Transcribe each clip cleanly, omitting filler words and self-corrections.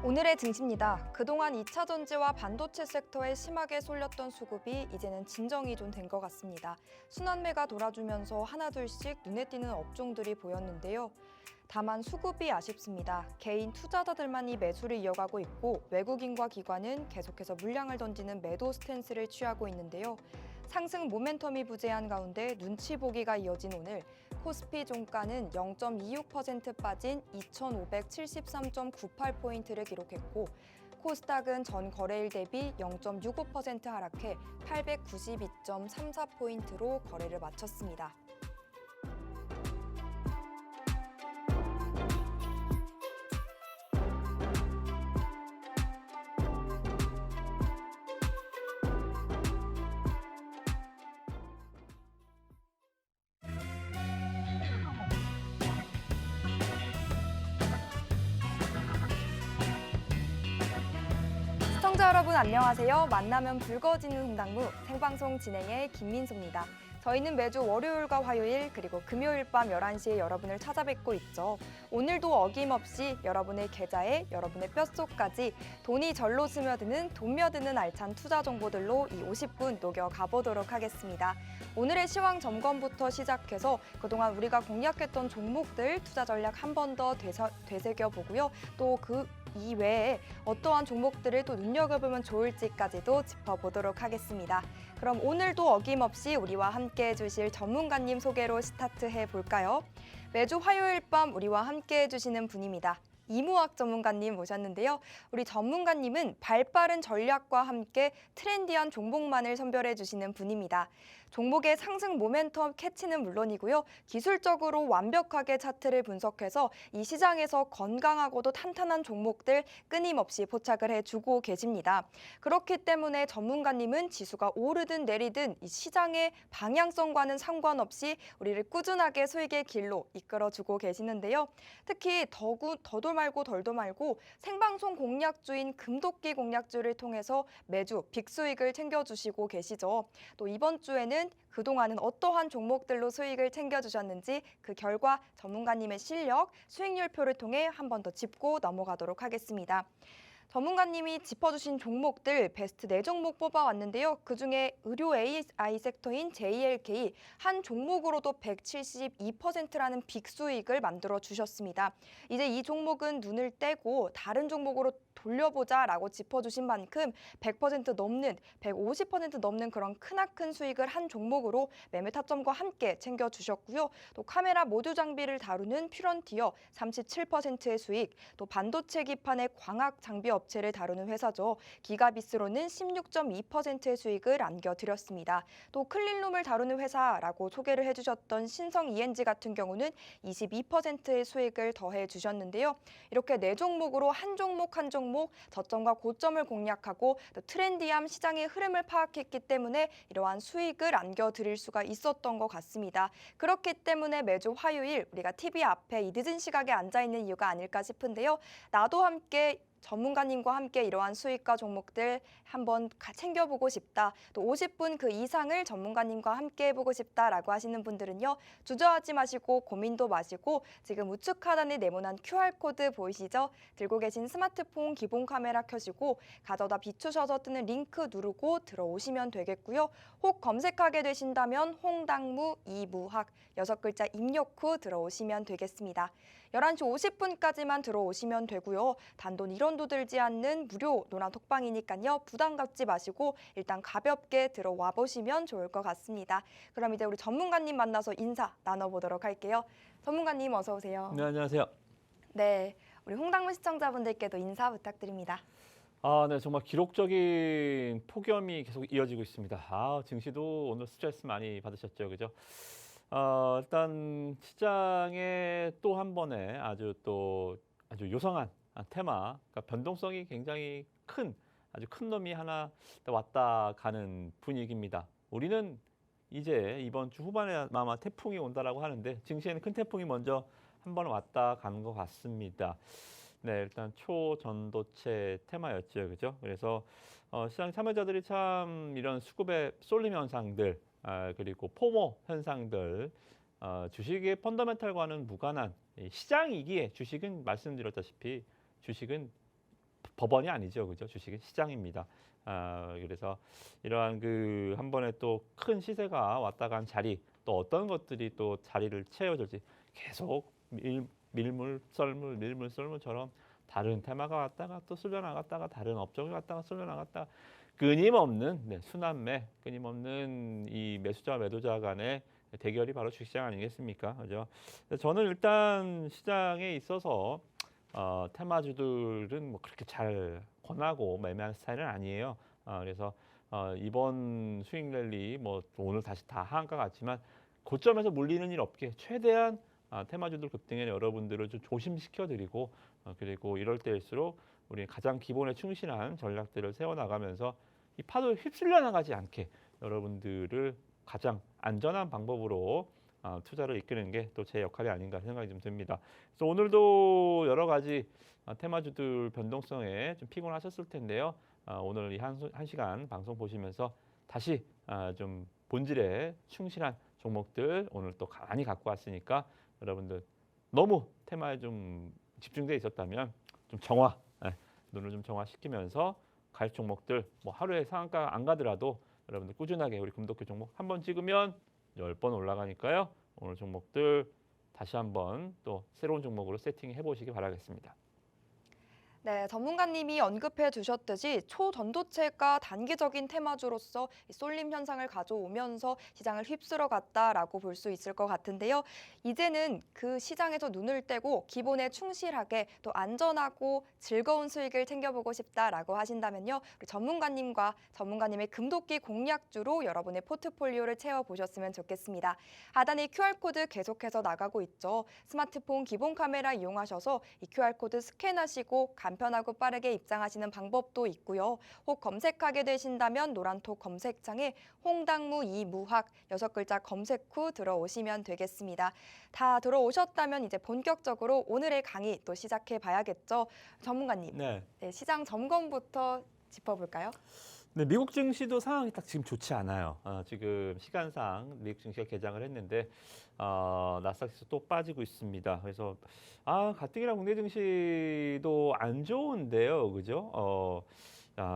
오늘의 증시입니다. 그동안 2차 전지와 반도체 섹터에 심하게 쏠렸던 수급이 이제는 진정이 좀 된 것 같습니다. 순환매가 돌아주면서 하나둘씩 눈에 띄는 업종들이 보였는데요. 다만 수급이 아쉽습니다. 개인 투자자들만이 매수를 이어가고 있고 외국인과 기관은 계속해서 물량을 던지는 매도 스탠스를 취하고 있는데요. 상승 모멘텀이 부재한 가운데 눈치 보기가 이어진 오늘 코스피 종가는 0.26% 빠진 2,573.98포인트를 기록했고 코스닥은 전 거래일 대비 0.65% 하락해 892.34포인트로 거래를 마쳤습니다. 시청자 여러분 안녕하세요. 만나면 붉어지는 홍당무 생방송 진행의 김민수입니다. 저희는 매주 월요일과 화요일 그리고 금요일 밤 11시에 여러분을 찾아뵙고 있죠. 오늘도 어김없이 여러분의 계좌에 여러분의 뼛속까지 돈이 절로 스며드는 돈며드는 알찬 투자 정보들로 이 50분 녹여가 보도록 하겠습니다. 오늘의 시황 점검부터 시작해서 그동안 우리가 공략했던 종목들 투자 전략 한 번 더 되새겨보고요. 또 그 이외에 어떠한 종목들을 또 눈여겨보면 좋을지까지도 짚어보도록 하겠습니다. 그럼 오늘도 어김없이 우리와 함께 해주실 전문가님 소개로 스타트해 볼까요? 매주 화요일 밤 우리와 함께 해주시는 분입니다. 이무학 전문가님 모셨는데요. 우리 전문가님은 발빠른 전략과 함께 트렌디한 종목만을 선별해 주시는 분입니다. 종목의 상승 모멘텀 캐치는 물론이고요. 기술적으로 완벽하게 차트를 분석해서 이 시장에서 건강하고도 탄탄한 종목들 끊임없이 포착을 해주고 계십니다. 그렇기 때문에 전문가님은 지수가 오르든 내리든 이 시장의 방향성과는 상관없이 우리를 꾸준하게 수익의 길로 이끌어주고 계시는데요. 특히 더도 말고 덜도 말고 생방송 공략주인 금도끼 공략주를 통해서 매주 빅수익을 챙겨주시고 계시죠. 또 이번 주에는 그동안은 어떠한 종목들로 수익을 챙겨주셨는지 그 결과 전문가님의 실력, 수익률표를 통해 한 번 더 짚고 넘어가도록 하겠습니다. 전문가님이 짚어주신 종목들 베스트 4종목 뽑아왔는데요. 그중에 의료 AI 섹터인 JLK 한 종목으로도 172%라는 빅수익을 만들어 주셨습니다. 이제 이 종목은 눈을 떼고 다른 종목으로 돌려보자라고 짚어주신 만큼 100% 넘는, 150% 넘는 그런 크나큰 수익을 한 종목으로 매매 타점과 함께 챙겨주셨고요. 또 카메라 모듈 장비를 다루는 퓨런티어 37%의 수익, 또 반도체 기판의 광학 장비 업체를 다루는 회사죠. 기가비스로는 16.2%의 수익을 안겨드렸습니다. 또 클린룸을 다루는 회사라고 소개를 해주셨던 신성 ENG 같은 경우는 22%의 수익을 더해주셨는데요. 이렇게 4종목으로 한 종목 한 종목 저점과 고점을 공략하고 또 트렌디함 시장의 흐름을 파악했기 때문에 이러한 수익을 안겨드릴 수가 있었던 것 같습니다. 그렇기 때문에 매주 화요일 우리가 TV 앞에 이 늦은 시각에 앉아있는 이유가 아닐까 싶은데요. 나도 함께 전문가님과 함께 이러한 수익과 종목들 한번 챙겨보고 싶다. 또 50분 그 이상을 전문가님과 함께 해보고 싶다라고 하시는 분들은요. 주저하지 마시고 고민도 마시고 지금 우측 하단에 네모난 QR코드 보이시죠? 들고 계신 스마트폰 기본 카메라 켜시고 가져다 비추셔서 뜨는 링크 누르고 들어오시면 되겠고요. 혹 검색하게 되신다면 홍당무 이무학 6글자 입력 후 들어오시면 되겠습니다. 11시 50분까지만 들어오시면 되고요. 단돈 1원도 들지 않는 무료 노란 톡방이니까요. 부담 갖지 마시고 일단 가볍게 들어와 보시면 좋을 것 같습니다. 그럼 이제 우리 전문가님 만나서 인사 나눠보도록 할게요. 전문가님 어서 오세요. 네, 안녕하세요. 네, 우리 홍당무 시청자분들께도 인사 부탁드립니다. 네, 정말 기록적인 폭염이 계속 이어지고 있습니다. 증시도 오늘 스트레스 많이 받으셨죠, 그죠? 일단 시장에 또 한 번의 아주 요상한 테마, 그러니까 변동성이 굉장히 아주 큰 놈이 하나 왔다 가는 분위기입니다. 우리는 이제 이번 주 후반에 아마 태풍이 온다라고 하는데 증시에는 큰 태풍이 먼저 한 번 왔다 가는 것 같습니다. 네, 일단 초전도체 테마였죠, 그죠? 그래서 시장 참여자들이 참 이런 수급의 쏠림 현상들, 그리고 포모 현상들, 주식의 펀더멘탈과는 무관한 시장이기에 주식은 말씀드렸다시피 주식은 법원이 아니죠, 그죠? 주식은 시장입니다. 그래서 이러한 그 한 번에 또 큰 시세가 왔다 간 자리, 또 어떤 것들이 또 자리를 채워줄지 계속 밀물 썰물 밀물 썰물처럼 다른 테마가 왔다가 또 쓸려 나갔다가 다른 업종이 왔다가 쓸려 나갔다가 끊임없는 순환매, 끊임없는 이 매수자와 매도자 간의 대결이 바로 주식시장 아니겠습니까? 그죠? 그래서 저는 일단 시장에 있어서 테마주들은 뭐 그렇게 잘 권하고 매매하는 스타일은 아니에요. 그래서 이번 수익 랠리 뭐 오늘 다시 다 하한가 같지만 고점에서 물리는 일 없게 최대한 테마주들 급등에 여러분들을 좀 조심시켜 드리고 그리고 이럴 때일수록 우리 가장 기본에 충실한 전략들을 세워 나가면서 이 파도에 휩쓸려 나가지 않게 여러분들을 가장 안전한 방법으로 투자를 이끄는 게 또 제 역할이 아닌가 생각이 좀 듭니다. 그래서 오늘도 여러 가지 테마주들 변동성에 좀 피곤하셨을 텐데요. 오늘 이 한 시간 방송 보시면서 다시 좀 본질에 충실한 종목들 오늘 또 많이 갖고 왔으니까 여러분들 너무 테마에 좀 집중돼 있었다면 좀 눈을 좀 정화시키면서 가입 종목들 뭐 하루에 상한가 안 가더라도 여러분들 꾸준하게 우리 금독교 종목 한 번 찍으면 10번 올라가니까요. 오늘 종목들 다시 한번 또 새로운 종목으로 세팅해 보시기 바라겠습니다. 네, 전문가님이 언급해 주셨듯이 초전도체가 단기적인 테마주로서 이 쏠림 현상을 가져오면서 시장을 휩쓸어 갔다라고 볼 수 있을 것 같은데요. 이제는 그 시장에서 눈을 떼고 기본에 충실하게 또 안전하고 즐거운 수익을 챙겨보고 싶다라고 하신다면요. 우리 전문가님의 금도끼 공략주로 여러분의 포트폴리오를 채워보셨으면 좋겠습니다. 하단에 QR코드 계속해서 나가고 있죠. 스마트폰 기본 카메라 이용하셔서 이 QR코드 스캔하시고 간편하고 빠르게 입장하시는 방법도 있고요. 혹 검색하게 되신다면 노란톡 검색창에 홍당무 이무학 6글자 검색 후 들어오시면 되겠습니다. 다 들어오셨다면 이제 본격적으로 오늘의 강의 또 시작해 봐야겠죠. 전문가님, 네. 시장 점검부터 짚어볼까요? 네, 미국 증시도 상황이 딱 지금 좋지 않아요. 지금 시간상 미국 증시가 개장을 했는데 나스닥에서 또 빠지고 있습니다. 그래서 가뜩이나 국내 증시도 안 좋은데요, 그죠?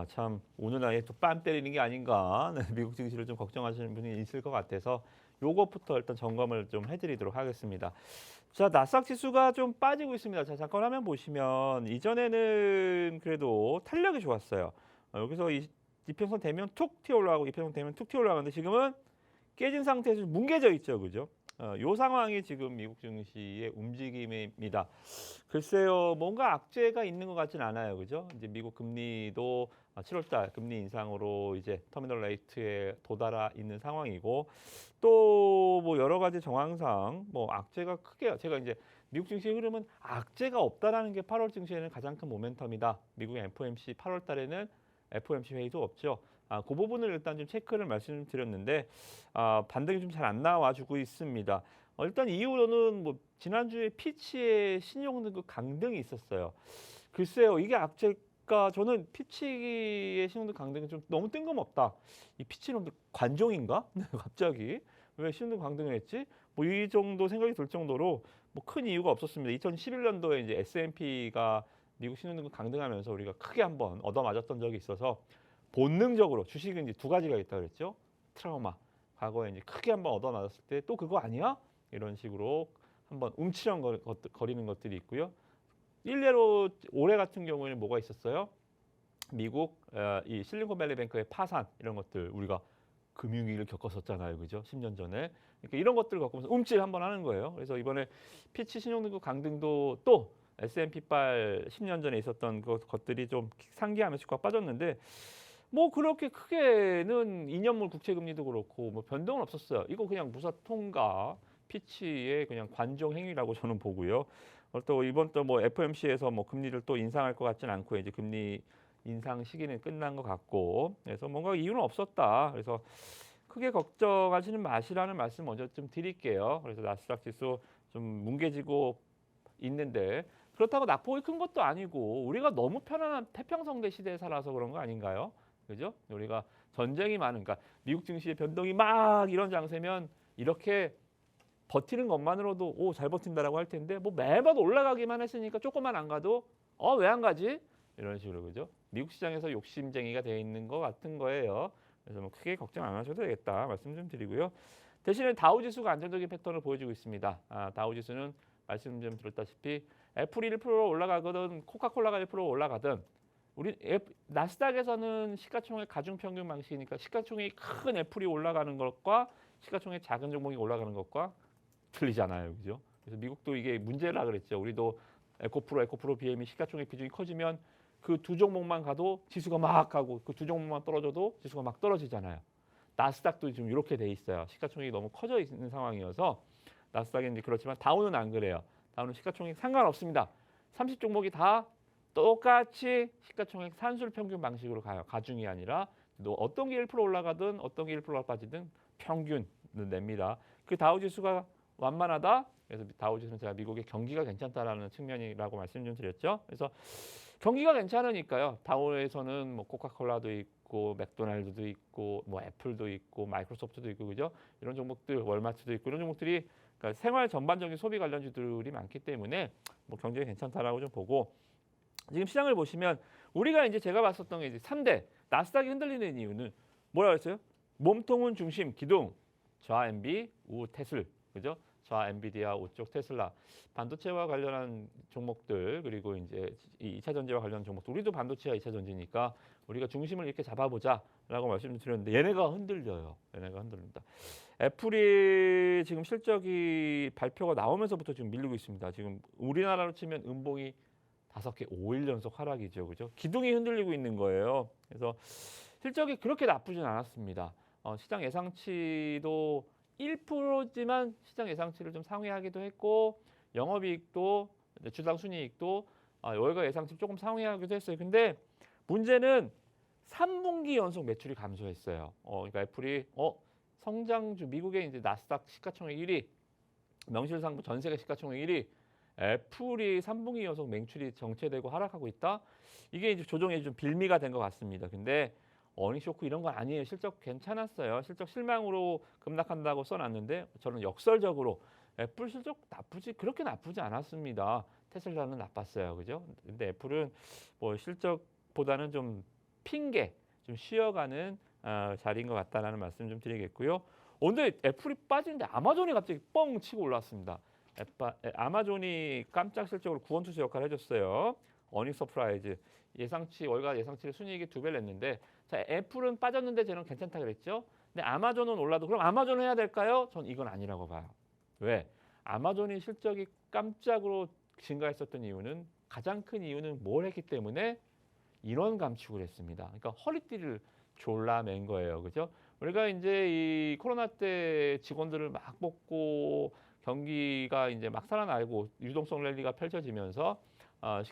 참 오늘 아예 또 빰 때리는 게 아닌가. 네, 미국 증시를 좀 걱정하시는 분이 있을 것 같아서 요것부터 일단 점검을 좀 해드리도록 하겠습니다. 자, 나스닥 지수가 좀 빠지고 있습니다. 자, 잠깐 화면 보시면 이전에는 그래도 탄력이 좋았어요. 여기서 이평선 되면 툭 튀어 올라가고 이평선 되면 툭 튀어 올라가는데 지금은 깨진 상태에서 뭉개져 있죠, 그죠? 요 상황이 지금 미국 증시의 움직임입니다. 글쎄요, 뭔가 악재가 있는 것 같진 않아요, 그죠? 이제 미국 금리도 7월달 금리 인상으로 이제 터미널 레이트에 도달해 있는 상황이고 또 뭐 여러 가지 정황상 뭐 악재가 크게 제가 이제 미국 증시의 흐름은 악재가 없다라는 게 8월 증시에는 가장 큰 모멘텀이다. 미국 FOMC 8월달에는 FOMC 회의도 없죠. 그 부분을 일단 좀 체크를 말씀드렸는데 반등이 좀 잘 안 나와주고 있습니다. 일단 이유로는 뭐 지난주에 피치의 신용등급 강등이 있었어요. 글쎄요, 이게 악재가 저는 피치의 신용등급 강등은 좀 너무 뜬금없다. 이 피치는 관종인가? 갑자기 왜 신용등급 강등을 했지? 뭐 이 정도 생각이 들 정도로 뭐 큰 이유가 없었습니다. 2011년도에 이제 S&P가 미국 신용등급 강등하면서 우리가 크게 한번 얻어맞았던 적이 있어서 본능적으로 주식은 이제 두 가지가 있다 그랬죠. 트라우마. 과거에 이제 크게 한번 얻어맞았을 때 또 그거 아니야? 이런 식으로 한번 움츠렁거리는 것들이 있고요. 일례로 올해 같은 경우에는 뭐가 있었어요? 미국 이 실리콘밸리뱅크의 파산 이런 것들 우리가 금융위기를 겪었었잖아요, 그죠? 10년 전에. 그러니까 이런 것들을 겪으면서 움찔 한번 하는 거예요. 그래서 이번에 피치 신용등급 강등도 또 S&P발 10년 전에 있었던 것들이 좀 상기하면서 주가가 빠졌는데 뭐 그렇게 크게는 2년물 국채금리도 그렇고 뭐 변동은 없었어요. 이거 그냥 무사 통과 피치의 그냥 관종 행위라고 저는 보고요. 또 이번 또 뭐 FOMC에서 뭐 금리를 또 인상할 것 같지는 않고 이제 금리 인상 시기는 끝난 것 같고 그래서 뭔가 이유는 없었다. 그래서 크게 걱정하시는 마시라는 말씀 먼저 좀 드릴게요. 그래서 나스닥 지수 좀 뭉개지고 있는데 그렇다고 낙폭이 큰 것도 아니고 우리가 너무 편안한 태평성대 시대에 살아서 그런 거 아닌가요? 그죠? 우리가 전쟁이 많은, 그러니까 미국 증시의 변동이 막 이런 장세면 이렇게 버티는 것만으로도 잘 버틴다라고 할 텐데 뭐 매번 올라가기만 했으니까 조금만 안 가도 왜 안 가지? 이런 식으로 그죠? 미국 시장에서 욕심쟁이가 돼 있는 것 같은 거예요. 그래서 뭐 크게 걱정 안 하셔도 되겠다 말씀 좀 드리고요. 대신에 다우지수가 안정적인 패턴을 보여주고 있습니다. 다우지수는 말씀 좀 드렸다시피 애플이 1% 올라가거든 코카콜라가 1% 올라가든 나스닥에서는 시가총액 가중평균 방식이니까 시가총액이 큰 애플이 올라가는 것과 시가총액 작은 종목이 올라가는 것과 틀리잖아요. 그죠? 그래서 미국도 이게 문제라 그랬죠. 우리도 에코프로 BM이 시가총액 비중이 커지면 그 두 종목만 가도 지수가 막 가고 그 두 종목만 떨어져도 지수가 막 떨어지잖아요. 나스닥도 좀 이렇게 돼 있어요. 시가총액이 너무 커져 있는 상황이어서 나스닥은 이제 그렇지만 다우는 안 그래요. 다우는 시가총액 상관없습니다. 30종목이 다 똑같이 시가총액 산술 평균 방식으로 가요. 가중이 아니라 또 어떤 게 1% 올라가든 어떤 게 1%가 빠지든 평균은 냅니다. 그 다우지수가 완만하다. 그래서 다우지수는 제가 미국의 경기가 괜찮다라는 측면이라고 말씀 좀 드렸죠. 그래서 경기가 괜찮으니까요. 다우에서는 뭐 코카콜라도 있고 맥도날드도 있고 뭐 애플도 있고 마이크로소프트도 있고 그죠? 이런 종목들 월마트도 있고 이런 종목들이 그러니까 생활 전반적인 소비 관련주들이 많기 때문에 뭐 경제가 괜찮다라고 좀 보고 지금 시장을 보시면 우리가 이제 제가 봤었던 게 이제 3대 나스닥이 흔들리는 이유는 뭐라 그랬어요? 몸통은 중심 기둥 좌 MB 우 테슬 그죠? 좌 엔비디아 우쪽 테슬라 반도체와 관련한 종목들 그리고 이제 이 2차 전지와 관련한 종목들 우리도 반도체와 2차 전지니까 우리가 중심을 이렇게 잡아보자라고 말씀드렸는데 얘네가 흔들려요. 얘네가 흔들린다. 애플이 지금 실적이 발표가 나오면서부터 지금 밀리고 있습니다. 지금 우리나라로 치면 음봉이 5개 5일 연속 하락이죠. 그죠? 기둥이 흔들리고 있는 거예요. 그래서 실적이 그렇게 나쁘진 않았습니다. 시장 예상치도 1%지만 시장 예상치를 좀 상회하기도 했고 영업이익도 주당 순이익도 월가 예상치 조금 상회하기도 했어요. 근데 문제는 3분기 연속 매출이 감소했어요. 그러니까 애플이 성장주 미국의 이제 나스닥 시가총액 1위, 명실상부 전 세계 시가총액 1위, 애플이 3분기 연속 매출이 정체되고 하락하고 있다. 이게 이제 조정에 좀 빌미가 된 것 같습니다. 근데 어닝 쇼크 이런 건 아니에요. 실적 괜찮았어요. 실적 실망으로 급락한다고 써놨는데 저는 역설적으로 애플 실적 그렇게 나쁘지 않았습니다. 테슬라는 나빴어요. 그죠? 근데 애플은 뭐 실적보다는 좀 핑계, 좀 쉬어가는 자리인 것 같다라는 말씀 좀 드리겠고요. 오늘 애플이 빠지는데 아마존이 갑자기 뻥 치고 올라왔습니다. 아마존이 깜짝 실적으로 구원투수 역할을 해줬어요. 어닝 서프라이즈. 월가 예상치를 순이익이 2배를 냈는데 자 애플은 빠졌는데 쟤는 괜찮다 그랬죠. 근데 아마존은 올라도 그럼 아마존 해야 될까요? 전 이건 아니라고 봐요. 왜? 아마존이 실적이 깜짝으로 증가했었던 이유는 가장 큰 이유는 뭘 했기 때문에 인원 감축을 했습니다. 그러니까 허리띠를 졸라맨 거예요. 그죠? 우리가 이제 이 코로나 때 직원들을 막 뽑고 경기가 이제 막 살아나고 유동성 랠리가 펼쳐지면서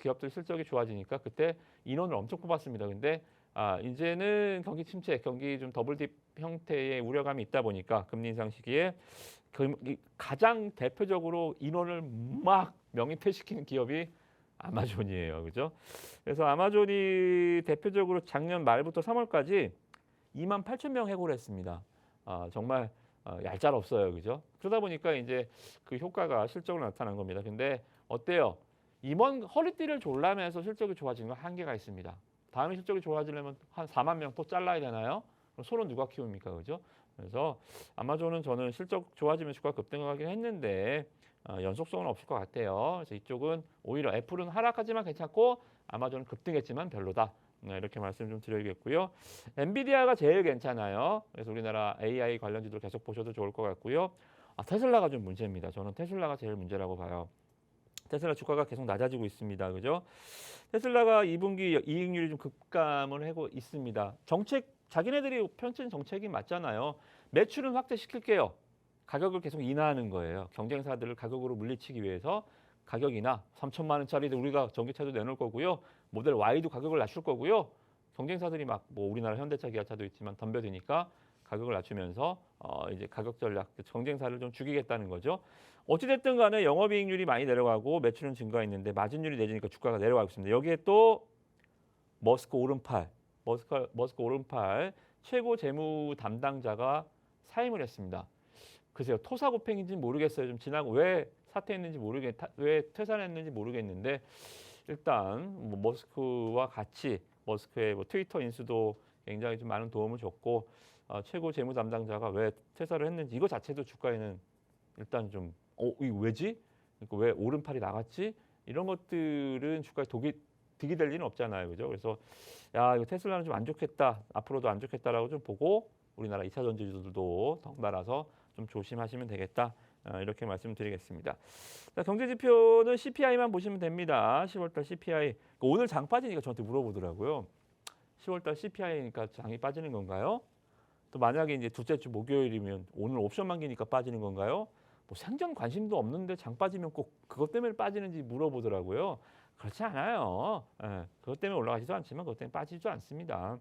기업들 실적이 좋아지니까 그때 인원을 엄청 뽑았습니다. 근데 이제는 경기 침체, 경기 좀 더블딥 형태의 우려감이 있다 보니까 금리 인상 시기에 가장 대표적으로 인원을 막 명의퇴시키는 기업이 아마존이에요. 그죠? 그래서 아마존이 대표적으로 작년 말부터 3월까지 28,000명 해고를 했습니다. 정말 얄짤없어요. 그죠? 그러다 보니까 이제 그 효과가 실적으로 나타난 겁니다. 근데 어때요? 이번 허리띠를 졸라매서 실적이 좋아지는 건 한계가 있습니다. 다음에 실적이 좋아지려면 한 4만 명 또 잘라야 되나요? 그럼 소는 누가 키웁니까? 그죠? 그래서 아마존은 저는 실적 좋아지면 주가 급등하긴 했는데 연속성은 없을 것 같아요. 그래서 이쪽은 오히려 애플은 하락하지만 괜찮고 아마존은 급등했지만 별로다. 이렇게 말씀 좀 드려야겠고요. 엔비디아가 제일 괜찮아요. 그래서 우리나라 AI 관련주들 계속 보셔도 좋을 것 같고요. 테슬라가 좀 문제입니다. 저는 테슬라가 제일 문제라고 봐요. 테슬라 주가가 계속 낮아지고 있습니다. 그죠? 테슬라가 2분기 이익률이 좀 급감을 하고 있습니다. 자기네들이 펼친 정책이 맞잖아요. 매출은 확대시킬게요. 가격을 계속 인하하는 거예요. 경쟁사들을 가격으로 물리치기 위해서 가격 인하 3천만 원짜리도 우리가 전기차도 내놓을 거고요. 모델 Y도 가격을 낮출 거고요. 경쟁사들이 막 뭐 우리나라 현대차, 기아차도 있지만 덤벼드니까 가격을 낮추면서 이제 가격 전략 경쟁사를 좀 죽이겠다는 거죠. 어찌됐든 간에 영업이익률이 많이 내려가고 매출은 증가했는데 마진율이 내지니까 주가가 내려가고 있습니다. 여기에 또 머스크 오른팔 최고 재무 담당자가 사임을 했습니다. 글쎄요. 토사구팽인지 모르겠어요. 좀 지나고 왜 사퇴했는지 왜 퇴사했는지 모르겠는데 일단 뭐 머스크와 같이 머스크의 뭐 트위터 인수도 굉장히 좀 많은 도움을 줬고 최고 재무 담당자가 왜 퇴사를 했는지 이거 자체도 주가에는 일단 좀 이거 왜지? 그러니까 왜 오른팔이 나갔지? 이런 것들은 주가에 득이 될 리는 없잖아요. 그죠? 그래서 야, 이거 테슬라는 좀 안 좋겠다. 앞으로도 안 좋겠다라고 좀 보고 우리나라 2차 전지주들도 덩달아서 좀 조심하시면 되겠다. 이렇게 말씀드리겠습니다. 자, 경제 지표는 CPI만 보시면 됩니다. 10월달 CPI. 오늘 장 빠지니까 저한테 물어보더라고요. 10월달 CPI니까 장이 빠지는 건가요? 또 만약에 이제 둘째 주 목요일이면 오늘 옵션 만기니까 빠지는 건가요? 뭐 생전 관심도 없는데 장 빠지면 꼭 그것 때문에 빠지는지 물어보더라고요. 그렇지 않아요. 예, 그것 때문에 올라가지도 않지만 그것 때문에 빠지지도 않습니다.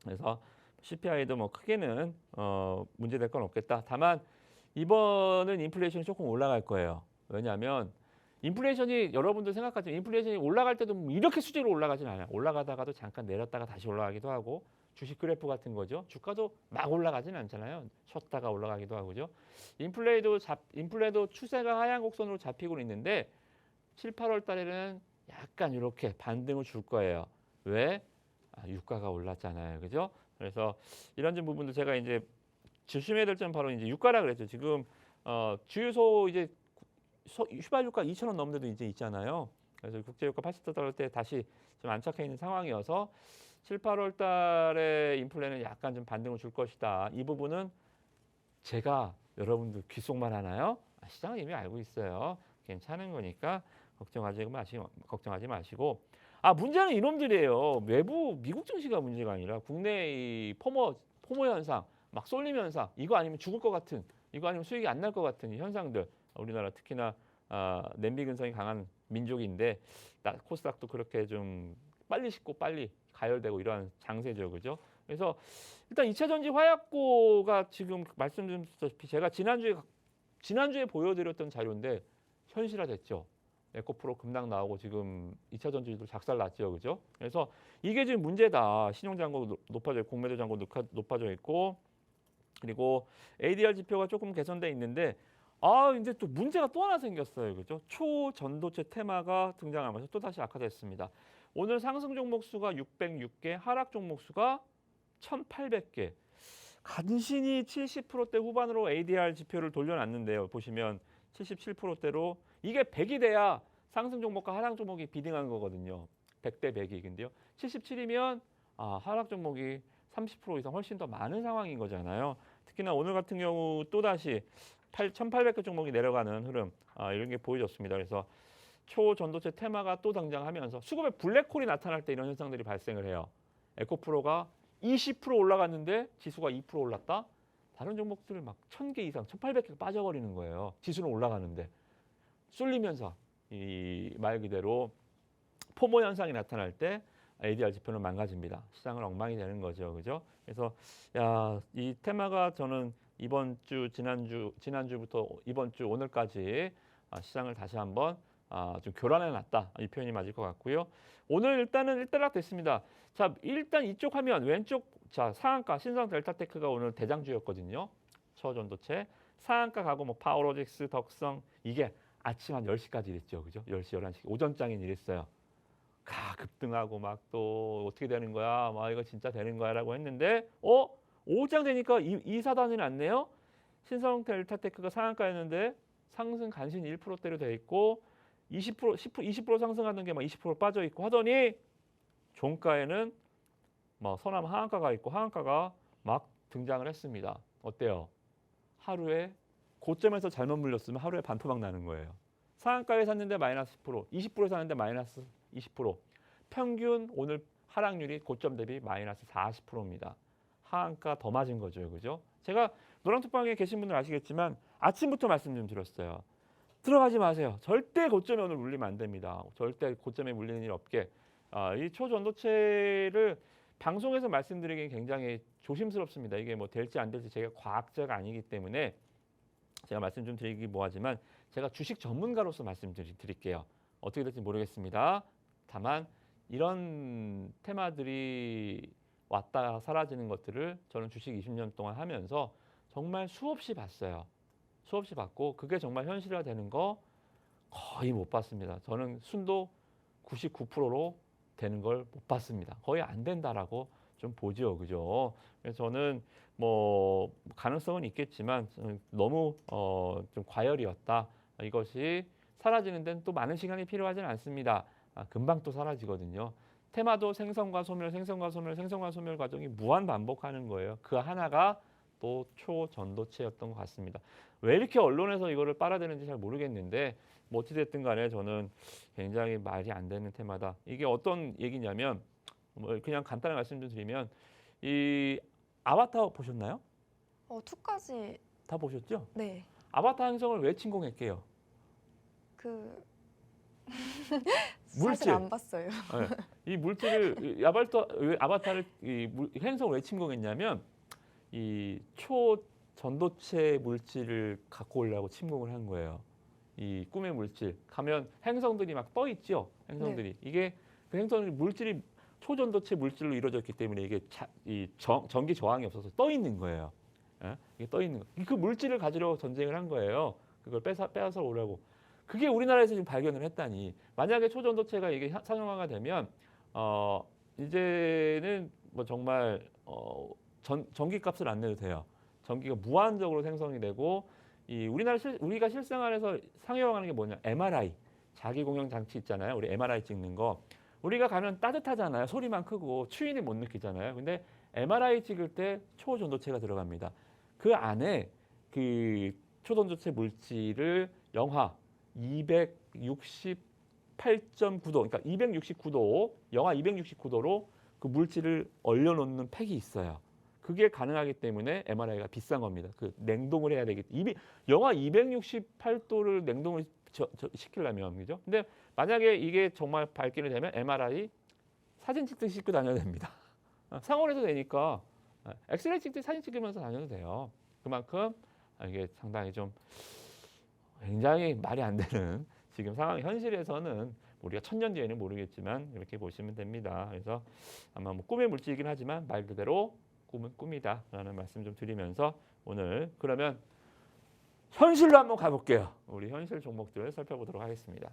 그래서 CPI도 뭐 크게는 문제될 건 없겠다. 다만 이번은 인플레이션이 조금 올라갈 거예요. 왜냐하면 인플레이션이 여러분들 생각하지만 인플레이션이 올라갈 때도 뭐 이렇게 수직으로 올라가진 않아요. 올라가다가도 잠깐 내렸다가 다시 올라가기도 하고 주식 그래프 같은 거죠. 주가도 막 올라가진 않잖아요. 쉬었다가 올라가기도 하고죠. 인플레도 추세가 하향 곡선으로 잡히고 있는데 7, 8월 달에는 약간 이렇게 반등을 줄 거예요. 왜? 유가가 올랐잖아요. 그죠? 그래서 이런 부분도 제가 이제 조심해야 될 점 바로 이제 유가라 그랬죠. 지금 주유소 이제 휘발유가 2,000원 넘는 데도 이제 있잖아요. 그래서 국제유가 80달러 때 다시 좀 안착해 있는 상황이어서 7, 8월 달에 인플레는 약간 좀 반등을 줄 것이다. 이 부분은 제가 여러분들 귓속말 하나요? 시장은 이미 알고 있어요. 괜찮은 거니까 걱정하지 마시고. 문제는 이놈들이에요. 외부 미국 증시가 문제가 아니라 국내 이 포모 현상, 막 쏠림 현상, 이거 아니면 죽을 것 같은, 이거 아니면 수익이 안 날 것 같은 이 현상들. 우리나라 특히나 냄비 근성이 강한 민족인데 코스닥도 그렇게 좀 빨리 식고 빨리 가열되고 이러한 장세죠, 그죠? 그래서 일단 2차 전지 화약고가 지금 말씀드렸다시피 제가 지난주에 보여드렸던 자료인데 현실화됐죠. 에코프로 급락 나오고 지금 2차 전지도 작살 났죠, 그죠? 그래서 이게 지금 문제다. 신용 잔고 높아져 있고 공매도 잔고 높아져 있고 그리고 ADR 지표가 조금 개선돼 있는데 이제 또 문제가 또 하나 생겼어요, 그죠? 초전도체 테마가 등장하면서 또 다시 악화됐습니다. 오늘 상승 종목 수가 606개, 하락 종목 수가 1,800개. 간신히 70%대 후반으로 ADR 지표를 돌려놨는데요. 보시면 77%대로 이게 100이 돼야 상승 종목과 하락 종목이 비등한 거거든요. 100대 100이. 근데요. 77이면 하락 종목이 30% 이상 훨씬 더 많은 상황인 거잖아요. 특히나 오늘 같은 경우 또다시 1,800개 종목이 내려가는 흐름 이런 게 보여졌습니다. 그래서 초전도체 테마가 또 등장하면서 수급에 블랙홀이 나타날 때 이런 현상들이 발생을 해요. 에코프로가 20% 올라갔는데 지수가 2% 올랐다? 다른 종목들 막 1,000개 이상, 1,800개가 빠져버리는 거예요. 지수는 올라가는데. 쏠리면서 이 말 그대로 포모 현상이 나타날 때 ADR 지표는 망가집니다. 시장은 엉망이 되는 거죠. 그죠? 그래서 이 테마가 저는 이번 주, 지난주부터 이번 주 오늘까지 시장을 다시 한번 좀 교란해 놨다. 이 표현이 맞을 것 같고요. 오늘 일단은 일단락 됐습니다. 자, 일단 이쪽 화면 왼쪽 상한가 신성 델타테크가 오늘 대장주였거든요. 초전도체. 상한가 가고 뭐 파워로직스, 덕성 이게 아침 한 10시까지 이랬죠. 그죠? 10시, 11시 오전장엔 이랬어요. 급등하고 막 또 어떻게 되는 거야? 이거 진짜 되는 거야라고 했는데 오후장 되니까 이 사단이 났네요. 신성 델타테크가 상한가였는데 상승 간신히 1%대로 돼 있고 20% 상승하는 게 막 20% 빠져 있고 하더니 종가에는 서남 하한가가 있고 하한가가 막 등장을 했습니다. 어때요? 하루에 고점에서 잘못 물렸으면 하루에 반토막 나는 거예요. 상한가에 샀는데 마이너스 10%, 20%에 샀는데 마이너스 20%. 평균 오늘 하락률이 고점 대비 마이너스 40%입니다. 하한가 더 맞은 거죠, 그죠? 제가 노랑톡방에 계신 분들 아시겠지만 아침부터 말씀 좀 드렸어요. 들어가지 마세요. 절대 고점에 오늘 물리면 안 됩니다. 절대 고점에 물리는 일 없게. 이 초전도체를 방송에서 말씀드리기엔 굉장히 조심스럽습니다. 이게 뭐 될지 안 될지 제가 과학자가 아니기 때문에 제가 말씀 좀 드리기 뭐하지만 제가 주식 전문가로서 말씀드릴게요. 어떻게 될지 모르겠습니다. 다만 이런 테마들이 왔다 사라지는 것들을 저는 주식 20년 동안 하면서 정말 수없이 봤어요. 수없이 봤고 그게 정말 현실화되는 거 거의 못 봤습니다. 저는 순도 99%로 되는 걸 못 봤습니다. 거의 안 된다라고 좀 보죠, 그죠? 그래서 저는 뭐 가능성은 있겠지만 너무 좀 과열이었다. 이것이 사라지는 데는 또 많은 시간이 필요하지는 않습니다. 금방 또 사라지거든요. 테마도 생성과 소멸, 생성과 소멸, 생성과 소멸 과정이 무한 반복하는 거예요. 그 하나가 또 초전도체였던 것 같습니다. 왜 이렇게 언론에서 이거를 빨아대는지 잘 모르겠는데 뭐 어찌됐든 간에 저는 굉장히 말이 안 되는 테마다. 이게 어떤 얘기냐면 뭐 그냥 간단한 말씀 좀 드리면 이 아바타 보셨나요? 2까지 다 보셨죠? 네. 아바타 행성을 왜 침공했게요? 그 물질. 사실 안 봤어요. 이 물질을 아바타를 행성을 왜 침공했냐면 이 초전도체 물질을 갖고 오려고 침공을 한 거예요. 이 꿈의 물질. 가면 행성들이 막 떠 있죠. 행성들이. 네. 이게 그 행성 물질이 초전도체 물질로 이루어졌기 때문에 이게 전기 저항이 없어서 떠 있는 거예요. 예? 이게 떠 있는 거. 그 물질을 가지러 전쟁을 한 거예요. 그걸 빼앗아 오려고. 그게 우리나라에서 지금 발견을 했다니. 만약에 초전도체가 이게 상용화가 되면 이제는 뭐 정말 전기값을 안 내도 돼요. 전기가 무한적으로 생성이 되고 우리가 실생활에서 상용화하는 게 뭐냐? MRI 자기 공형 장치 있잖아요. 우리 MRI 찍는 거. 우리가 가면 따뜻하잖아요. 소리만 크고 추위는 못 느끼잖아요. 근데 MRI 찍을 때 초전도체가 들어갑니다. 그 안에 그 초전도체 물질을 영하 268.9도, 그러니까 269도, 영하 269도로 그 물질을 얼려놓는 팩이 있어요. 그게 가능하기 때문에 MRI가 비싼 겁니다. 그 냉동을 해야 되기 때문에 영하 268도를 냉동을 시키려면 그죠? 근데 만약에 이게 정말 발견이 되면 MRI 사진 찍듯이 찍고 다녀야 됩니다. 상온에서 되니까 엑스레이 찍듯이 사진 찍으면서 다녀도 돼요. 그만큼 이게 상당히 좀 굉장히 말이 안 되는 지금 상황 현실에서는 우리가 1000년 뒤에는 모르겠지만 이렇게 보시면 됩니다. 그래서 아마 뭐 꿈의 물질이긴 하지만 말 그대로 꿈은 꿈이다라는 말씀 좀 드리면서 오늘 그러면 현실로 한번 가볼게요. 우리 현실 종목들을 살펴보도록 하겠습니다.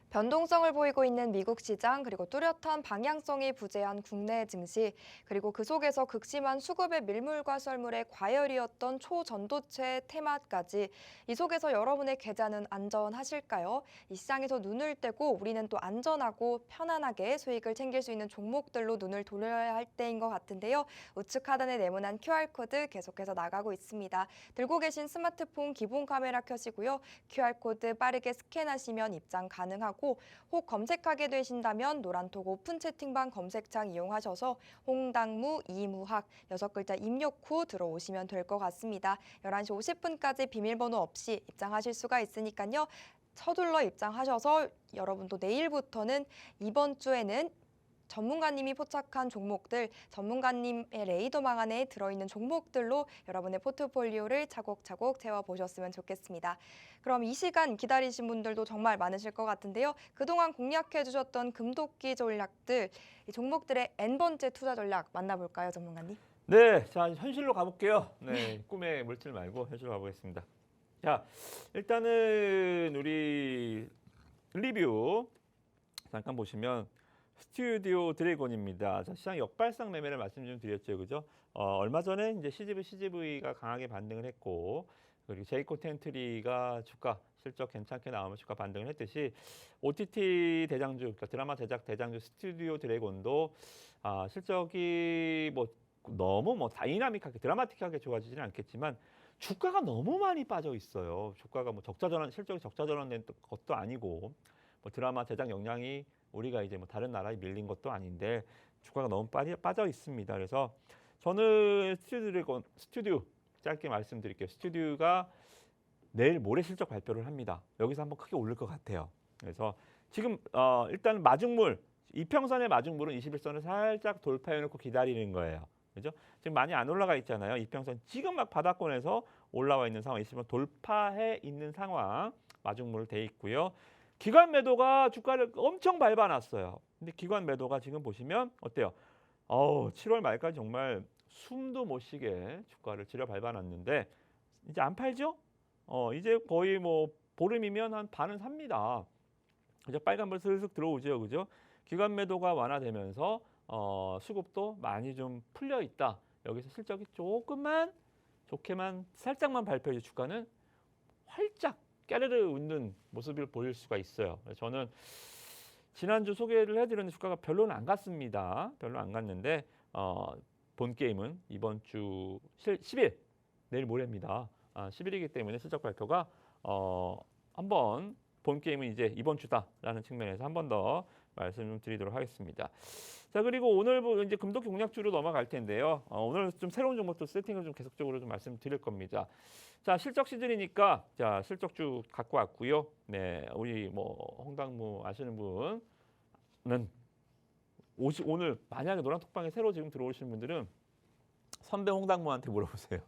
변동성을 보이고 있는 미국 시장, 그리고 뚜렷한 방향성이 부재한 국내 증시, 그리고 그 속에서 극심한 수급의 밀물과 썰물의 과열이었던 초전도체 테마까지 이 속에서 여러분의 계좌는 안전하실까요? 이 시장에서 눈을 떼고 우리는 또 안전하고 편안하게 수익을 챙길 수 있는 종목들로 눈을 돌려야 할 때인 것 같은데요. 우측 하단에 네모난 QR코드 계속해서 나가고 있습니다. 들고 계신 스마트폰 기본 카메라 켜시고요. QR코드 빠르게 스캔하시면 입장 가능하고 혹 검색하게 되신다면 노란톡 오픈 채팅방 검색창 이용하셔서 홍당무, 이무학 6글자 입력 후 들어오시면 될 것 같습니다. 11시 50분까지 비밀번호 없이 입장하실 수가 있으니까요. 서둘러 입장하셔서 여러분도 내일부터는 이번 주에는 전문가님이 포착한 종목들, 전문가님의 레이더망 안에 들어있는 종목들로 여러분의 포트폴리오를 차곡차곡 채워보셨으면 좋겠습니다. 그럼 이 시간 기다리신 분들도 정말 많으실 것 같은데요. 그동안 공략해주셨던 금도끼 전략들, 이 종목들의 N번째 투자 전략 만나볼까요, 전문가님? 네, 자 현실로 가볼게요. 네, 꿈의 물질 말고 현실로 가보겠습니다. 자, 일단은 우리 리뷰 잠깐 보시면 스튜디오 드래곤입니다. 자, 시장 역발상 매매를 말씀 좀 드렸죠, 그죠? 얼마 전에 이제 CGV가 강하게 반등을 했고, 그리고 제이코 텐트리가 주가 실적 괜찮게 나오면 주가 반등을 했듯이 OTT 대장주, 그러니까 드라마 제작 대장주 스튜디오 드래곤도 실적이 뭐 너무 뭐 다이나믹하게 드라마틱하게 좋아지지는 않겠지만 주가가 너무 많이 빠져 있어요. 주가가 뭐 실적이 적자 전환된 것도 아니고 뭐 드라마 제작 역량이 우리가 이제 뭐 다른 나라에 밀린 것도 아닌데 주가가 너무 빠져 있습니다. 그래서 저는 스튜디오 짧게 말씀드릴게요. 스튜디오가 내일 모레 실적 발표를 합니다. 여기서 한번 크게 오를 것 같아요. 그래서 지금 일단 마중물 이평선의 마중물은 21선을 살짝 돌파해놓고 기다리는 거예요. 그죠? 지금 많이 안 올라가 있잖아요. 이평선 지금 막 바닥권에서 올라와 있는 상황, 21선 돌파해 있는 상황 마중물 돼 있고요. 기관 매도가 주가를 엄청 밟아놨어요. 근데 기관 매도가 지금 보시면 어때요? 7월 말까지 정말 숨도 못 쉬게 주가를 지려 밟아놨는데 이제 안 팔죠? 이제 거의 뭐 보름이면 한 반은 삽니다. 그죠? 빨간불 슬슬 들어오죠, 그죠? 기관 매도가 완화되면서 수급도 많이 좀 풀려 있다. 여기서 실적이 조금만 좋게만 살짝만 발표해 주가는 활짝 깨르르 웃는 모습을 보일 수가 있어요. 그래서 저는 지난주 소개를 해드렸는 주가가 별로는 안 갔습니다. 별로 안 갔는데 본 게임은 이번 주 10일 내일 모레입니다. 10일이기 때문에 실적 발표가 한번 본 게임은 이제 이번 주다라는 측면에서 한 번 더 말씀을 드리도록 하겠습니다. 자, 그리고 오늘 이제 금속 공략주로 넘어갈 텐데요. 오늘 좀 새로운 종목도 세팅을 좀 계속적으로 좀 말씀드릴 겁니다. 자, 실적 시즌이니까 자, 실적주 갖고 왔고요. 네, 우리 뭐 홍당무 아시는 분은 오늘 만약에 노란톡방에 새로 지금 들어오시는 분들은 선배 홍당무한테 물어보세요.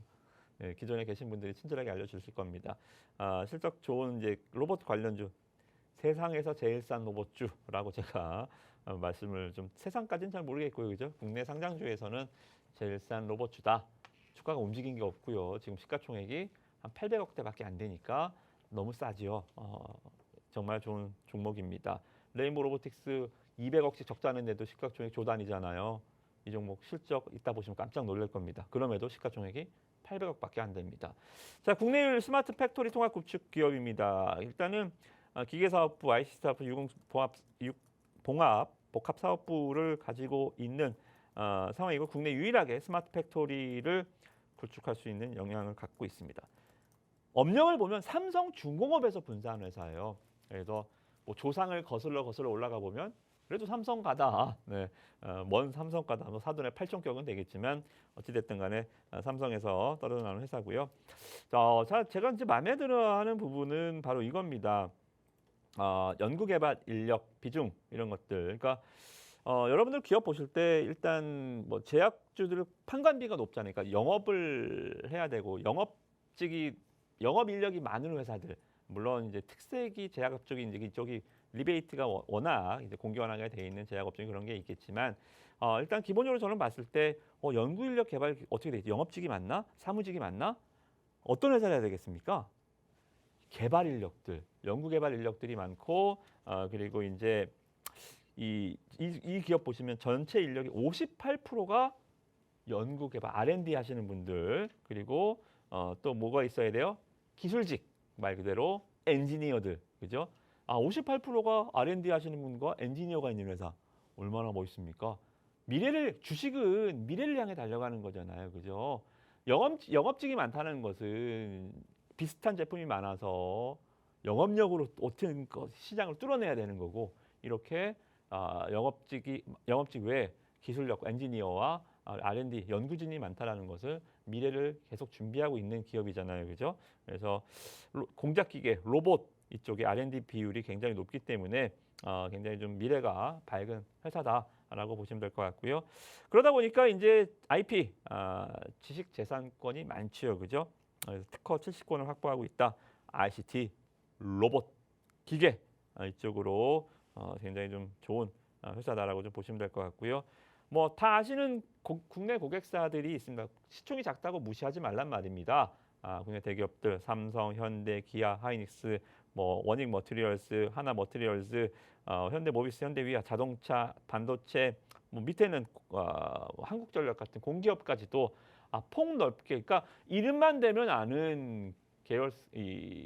네, 기존에 계신 분들이 친절하게 알려주실 겁니다. 실적 좋은 이제 로봇 관련주, 세상에서 제일 싼 로봇주라고 제가 말씀을 좀 세상까지는 잘 모르겠고요, 그죠? 국내 상장주에서는 제일 싼 로봇주다. 주가가 움직인 게 없고요. 지금 시가총액이 한 800억대밖에 안 되니까 너무 싸지요. 정말 좋은 종목입니다. 레인보우 로보틱스 200억씩 적자는데도 시가총액 조단이잖아요. 이 종목 실적 이따 보시면 깜짝 놀랄 겁니다. 그럼에도 시가총액이 800억밖에 안 됩니다. 자, 국내율 스마트 팩토리 통합 구축 기업입니다. 일단은 기계사업부, IC사업부, 봉합, 복합사업부를 가지고 있는 상황이고 국내 유일하게 스마트 팩토리를 구축할 수 있는 역량을 갖고 있습니다. 업력을 보면 삼성중공업에서 분사한 회사예요. 그래서 뭐 조상을 거슬러 올라가 보면 그래도 삼성가다. 네, 먼 삼성가다. 뭐 사돈의 팔촌격은 되겠지만 어찌됐든 간에 삼성에서 떨어져 나오는 회사고요. 자, 제가 이제 마음에 들어하는 부분은 바로 이겁니다. 연구개발 인력 비중 이런 것들. 그러니까 여러분들 기업 보실 때 일단 뭐 제약주들 판관비가 높잖아요. 그러니까 영업을 해야 되고 영업 인력이 많은 회사들. 물론 이제 특색이 제약업종이 이제 이쪽이 리베이트가 워낙 이제 공개환하게 돼 있는 제약업종이 그런 게 있겠지만 일단 기본적으로 저는 봤을 때 연구 인력 개발 어떻게 되지? 영업직이 맞나? 사무직이 맞나? 어떤 회사를 해야 되겠습니까? 개발 인력들, 연구 개발 인력들이 많고 그리고 이제 이 기업 보시면 전체 인력이 58%가 연구 개발 R&D 하시는 분들 그리고 또 뭐가 있어야 돼요? 기술직 말 그대로 엔지니어들 그죠? 58%가 R&D 하시는 분과 엔지니어가 있는 회사 얼마나 멋있습니까? 주식은 미래를 향해 달려가는 거잖아요, 그죠? 영업직이 많다는 것은 비슷한 제품이 많아서 영업력으로 어떤 시장을 뚫어내야 되는 거고 이렇게 영업직 외에 기술력 엔지니어와 R&D 연구진이 많다라는 것을 미래를 계속 준비하고 있는 기업이잖아요, 그죠? 그래서 공작기계, 로봇 이쪽에 R&D 비율이 굉장히 높기 때문에 굉장히 좀 미래가 밝은 회사다라고 보시면 될 것 같고요. 그러다 보니까 이제 IP 지식재산권이 많지요, 그죠? 특허 70권을 확보하고 있다. ICT, 로봇, 기계 이쪽으로 굉장히 좀 좋은 회사다라고 좀 보시면 될 것 같고요. 뭐 다 아시는 국내 고객사들이 있습니다. 시총이 작다고 무시하지 말란 말입니다. 국내 대기업들 삼성, 현대, 기아, 하이닉스, 뭐 원익 머티리얼스, 하나 머티리얼스, 현대모비스, 현대위아, 자동차, 반도체, 뭐 밑에는 한국전력 같은 공기업까지도 폭넓게, 그러니까 이름만 대면 아는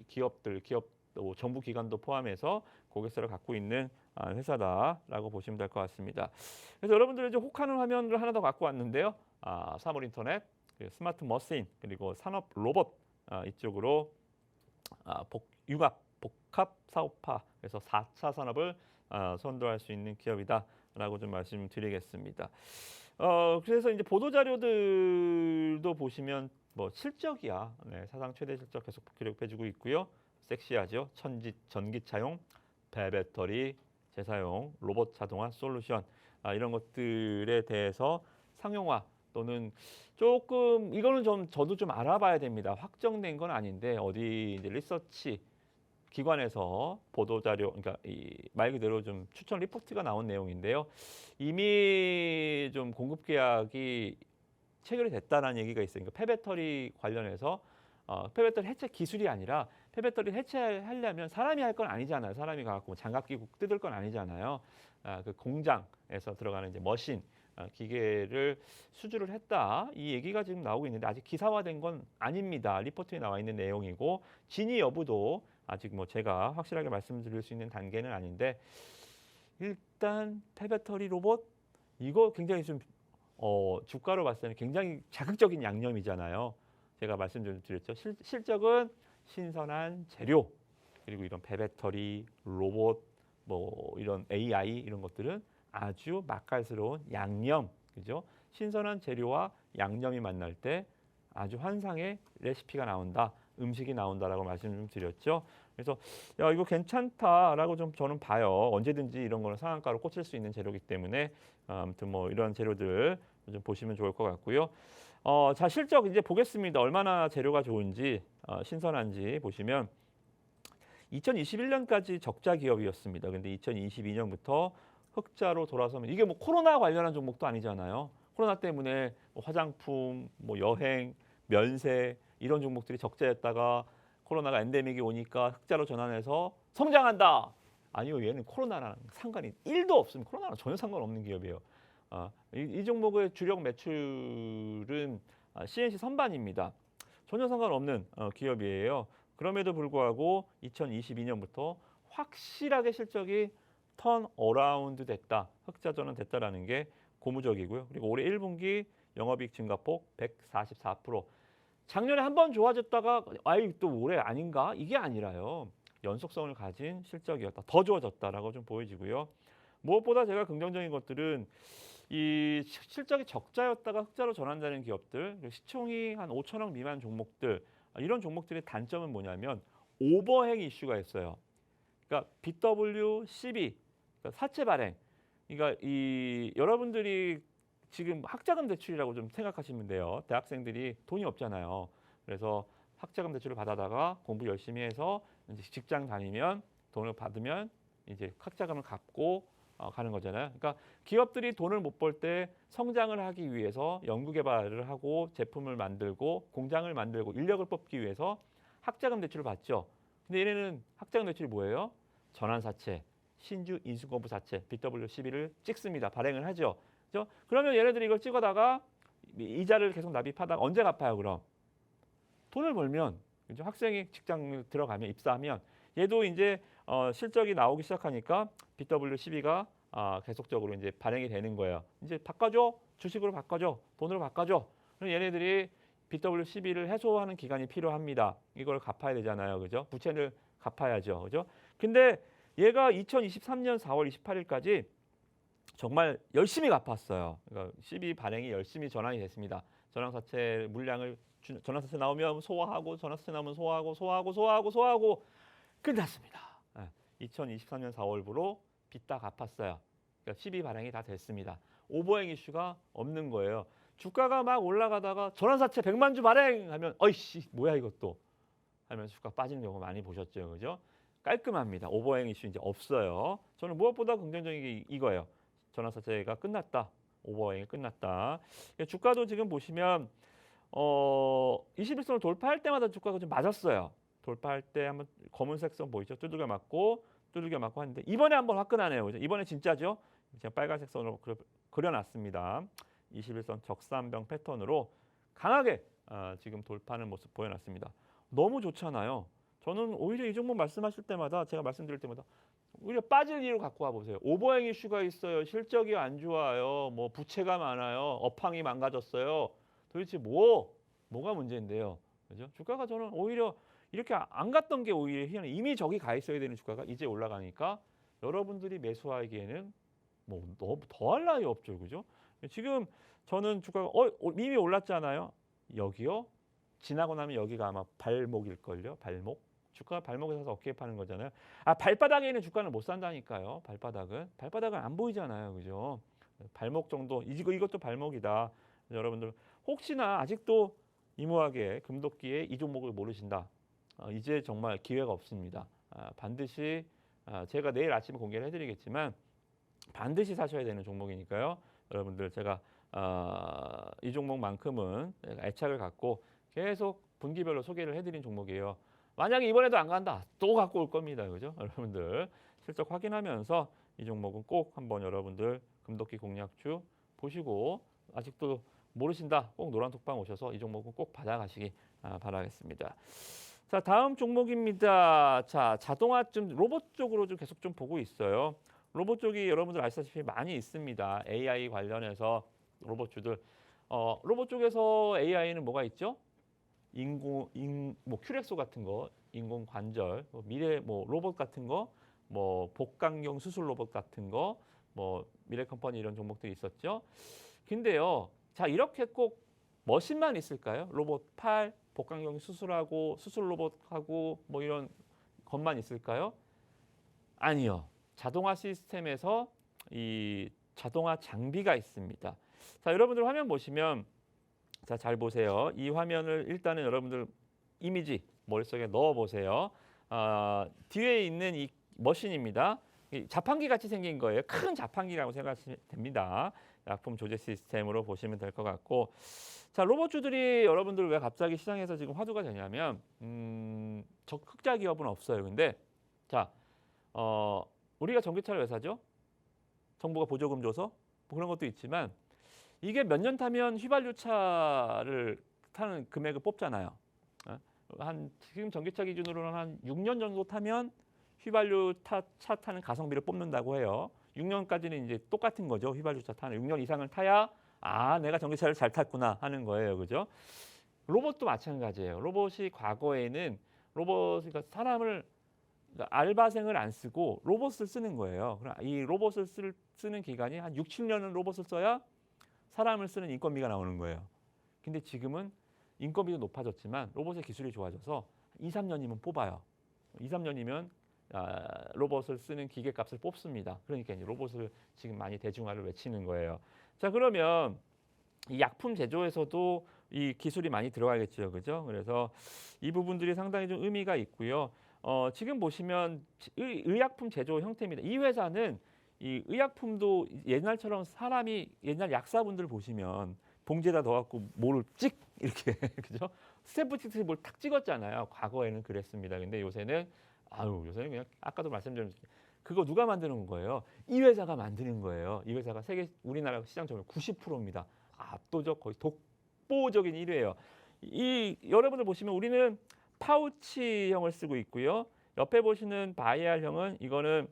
기업들, 정부 기관도 포함해서 고객사를 갖고 있는 회사다라고 보시면 될 것 같습니다. 그래서 여러분들 이제 혹하는 화면을 하나 더 갖고 왔는데요. 사물인터넷, 스마트 머신 그리고 산업 로봇 이쪽으로 복합 사업화 그래서 4차 산업을 선도할 수 있는 기업이다라고 좀 말씀드리겠습니다. 그래서 이제 보도 자료들도 보시면 뭐 실적이야. 네, 사상 최대 실적 계속 기록해주고 있고요. 섹시하죠. 전기차용, 배터리 재사용, 로봇 자동화 솔루션 이런 것들에 대해서 상용화 또는 조금 이거는 저도 좀 알아봐야 됩니다. 확정된 건 아닌데 어디 이제 리서치 기관에서 보도 자료, 그러니까 말 그대로 좀 추천 리포트가 나온 내용인데요. 이미 좀 공급 계약이 체결이 됐다는 얘기가 있어요. 그러니까 폐배터리 관련해서 폐배터리 해체 기술이 아니라 폐배터리 해체하려면 사람이 할 건 아니잖아요. 사람이 가갖고 장갑 끼고 뜯을 건 아니잖아요. 그 공장에서 들어가는 이제 머신 기계를 수주를 했다. 이 얘기가 지금 나오고 있는데 아직 기사화된 건 아닙니다. 리포트에 나와 있는 내용이고 진위 여부도 아직 뭐 제가 확실하게 말씀드릴 수 있는 단계는 아닌데 일단 폐배터리 로봇 이거 굉장히 좀 주가로 봤을 때는 굉장히 자극적인 양념이잖아요. 제가 말씀 좀 드렸죠. 실적은 신선한 재료 그리고 이런 폐배터리 로봇 뭐 이런 AI 이런 것들은 아주 맛깔스러운 양념, 그죠? 신선한 재료와 양념이 만날 때 아주 환상의 레시피가 나온다, 음식이 나온다라고 말씀 좀 드렸죠. 그래서 야 이거 괜찮다라고 좀 저는 봐요. 언제든지 이런 거는 상한가로 꽂힐 수 있는 재료이기 때문에 아무튼 뭐 이런 재료들 좀 보시면 좋을 것 같고요. 자 실적 이제 보겠습니다. 얼마나 재료가 좋은지 신선한지 보시면 2021년까지 적자 기업이었습니다. 근데 2022년부터 흑자로 돌아서면 이게 뭐 코로나 관련한 종목도 아니잖아요. 코로나 때문에 뭐 화장품, 뭐 여행, 면세 이런 종목들이 적자였다가 코로나가 엔데믹이 오니까 흑자로 전환해서 성장한다. 아니요, 얘는 코로나랑 상관이 1도 없습니다. 코로나랑 전혀 상관없는 기업이에요. 이 종목의 주력 매출은 CNC 선반입니다. 전혀 상관없는 기업이에요. 그럼에도 불구하고 2022년부터 확실하게 실적이 턴 어라운드 됐다. 흑자 전환 됐다라는 게 고무적이고요. 그리고 올해 1분기 영업이익 증가폭 144%. 작년에 한 번 좋아졌다가 아이 또 올해 아닌가? 이게 아니라요. 연속성을 가진 실적이었다. 더 좋아졌다라고 좀 보여지고요. 무엇보다 제가 긍정적인 것들은 이 실적이 적자였다가 흑자로 전환되는 기업들, 시총이 한 5천억 미만 종목들 이런 종목들의 단점은 뭐냐면 오버행 이슈가 있어요. 그러니까 BW12 그러니까 사채 발행. 그러니까 이 여러분들이 지금 학자금 대출이라고 좀 생각하시면 돼요. 대학생들이 돈이 없잖아요. 그래서 학자금 대출을 받아다가 공부 열심히 해서 이제 직장 다니면 돈을 받으면 이제 학자금을 갚고 가는 거잖아요. 그러니까 기업들이 돈을 못 벌 때 성장을 하기 위해서 연구 개발을 하고 제품을 만들고 공장을 만들고 인력을 뽑기 위해서 학자금 대출을 받죠. 근데 얘네는 학자금 대출이 뭐예요? 전환사채, 신주 인수거부 사채 BW12를 찍습니다. 발행을 하죠. 그렇죠? 그러면 얘네들이 이걸 찍어다가 이자를 계속 납입하다가 언제 갚아요? 그럼 돈을 벌면 그죠? 학생이 직장 들어가면 입사하면 얘도 이제 실적이 나오기 시작하니까 BW12가 계속적으로 이제 발행이 되는 거예요. 이제 바꿔줘, 주식으로 바꿔줘, 돈으로 바꿔줘. 그럼 얘네들이 BW12를 해소하는 기간이 필요합니다. 이걸 갚아야 되잖아요, 그죠? 부채를 갚아야죠, 그죠? 근데 얘가 2023년 4월 28일까지 정말 열심히 갚았어요. 그러니까 12 발행이 열심히 전환이 됐습니다. 전환사채 물량을 전환사채 나오면 소화하고 전환사채 나오면 소화하고 끝났습니다. 2023년 4월부로 빚 다 갚았어요. 그러니까 12 발행이 다 됐습니다. 오버행 이슈가 없는 거예요. 주가가 막 올라가다가 전환사채 100만 주 발행하면 어이씨 뭐야 이것도 하면서 주가 빠지는 경우 많이 보셨죠, 그죠? 깔끔합니다. 오버행 이슈 이제 없어요. 저는 무엇보다 긍정적인 게 이거예요. 전환사채가 끝났다. 오버행이 끝났다. 주가도 지금 보시면 21선을 돌파할 때마다 주가가 좀 맞았어요. 돌파할 때 한번 검은색 선 보이죠? 두들겨 맞고 하는데 이번에 한번 화끈하네요. 그죠? 이번에 진짜죠? 제가 빨간색 선으로 그려놨습니다. 21선 적산병 패턴으로 강하게 지금 돌파하는 모습 보여놨습니다. 너무 좋잖아요. 저는 오히려 이 종목 말씀하실 때마다 제가 말씀드릴 때마다 오히려 빠질 이유로 갖고 와보세요. 오버행 이슈가 있어요. 실적이 안 좋아요. 뭐 부채가 많아요. 업황이 망가졌어요. 도대체 뭐가 문제인데요. 그죠? 주가가 저는 오히려 이렇게 안 갔던 게 오히려 희한해. 이미 저기 가 있어야 되는 주가가 이제 올라가니까 여러분들이 매수하기에는 뭐 더 할 나위 없죠. 그죠? 지금 저는 주가가 이미 올랐잖아요. 여기요? 지나고 나면 여기가 아마 발목일걸요. 발목. 주가가 발목에 서서 어깨에 파는 거잖아요. 발바닥에 있는 주가는 못 산다니까요. 발바닥은 안 보이잖아요. 그죠? 발목 정도 이것도 발목이다. 여러분들 혹시나 아직도 이무하게 금도끼에 이 종목을 모르신다. 이제 정말 기회가 없습니다. 반드시 제가 내일 아침에 공개를 해드리겠지만 반드시 사셔야 되는 종목이니까요. 여러분들 제가 이 종목만큼은 애착을 갖고 계속 분기별로 소개를 해드린 종목이에요. 만약에 이번에도 안 간다, 또 갖고 올 겁니다. 그죠? 여러분들 실적 확인하면서 이 종목은 꼭 한번 여러분들 금도끼 공략주 보시고 아직도 모르신다, 꼭 노란톡방 오셔서 이 종목은 꼭 받아가시기 바라겠습니다. 자, 다음 종목입니다. 자, 자동화 로봇 쪽으로 좀 계속 좀 보고 있어요. 로봇 쪽이 여러분들 아시다시피 많이 있습니다. AI 관련해서 로봇주들. 로봇 쪽에서 AI는 뭐가 있죠? 뭐 큐렉소 같은 거, 인공 관절, 미래 뭐 로봇 같은 거, 뭐 복강경 수술 로봇 같은 거, 뭐 미래 컴퍼니 이런 종목들이 있었죠. 근데요, 자 이렇게 꼭 머신만 있을까요? 로봇 팔, 복강경 수술하고 수술 로봇하고 뭐 이런 것만 있을까요? 아니요. 자동화 시스템에서 이 자동화 장비가 있습니다. 자, 여러분들 화면 보시면 자, 잘 보세요. 이 화면을 일단은 여러분들 이미지 머릿속에 넣어 보세요. 뒤에 있는 이 머신입니다. 이 자판기 같이 생긴 거예요. 큰 자판기라고 생각하시면 됩니다. 약품 조제 시스템으로 보시면 될 것 같고, 자 로봇주들이 여러분들 왜 갑자기 시장에서 지금 화두가 되냐면 흑자 기업은 없어요. 근데 자 우리가 전기차를 왜 사죠? 정부가 보조금 줘서 뭐 그런 것도 있지만 이게 몇 년 타면 휘발유차를 타는 금액을 뽑잖아요. 지금 전기차 기준으로는 한 6년 정도 타면 휘발유 차 타는 가성비를 뽑는다고 해요. 6년까지는 이제 똑같은 거죠. 휘발유차 타는 6년 이상을 타야 내가 전기차를 잘 탔구나 하는 거예요. 그죠? 로봇도 마찬가지예요. 로봇이 과거에는 그러니까 사람을 그러니까 알바생을 안 쓰고 로봇을 쓰는 거예요. 이 로봇을 쓰는 기간이 한 6, 7년은 로봇을 써야 사람을 쓰는 인건비가 나오는 거예요. 근데 지금은 인건비도 높아졌지만 로봇의 기술이 좋아져서 2, 3년이면 뽑아요. 2, 3년이면 로봇을 쓰는 기계값을 뽑습니다. 그러니까 이제 로봇을 지금 많이 대중화를 외치는 거예요. 자, 그러면 이 약품 제조에서도 이 기술이 많이 들어가겠죠. 그죠? 그래서 이 부분들이 상당히 좀 의미가 있고요. 지금 보시면 의약품 제조 형태입니다. 이 회사는 이 의약품도 옛날처럼 옛날 약사분들 보시면 봉지에다 넣어갖고 뭐를 찍 이렇게 그죠? 스탬프 틱스 뭘 탁 찍었잖아요. 과거에는 그랬습니다. 근데 요새는 그냥 아까도 말씀드린 그거 누가 만드는 거예요? 이 회사가 만드는 거예요. 이 회사가 우리나라 시장 점유율 90%입니다. 압도적 거의 독보적인 1위예요. 여러분들 보시면 우리는 파우치형을 쓰고 있고요. 옆에 보시는 바이알형은 이거는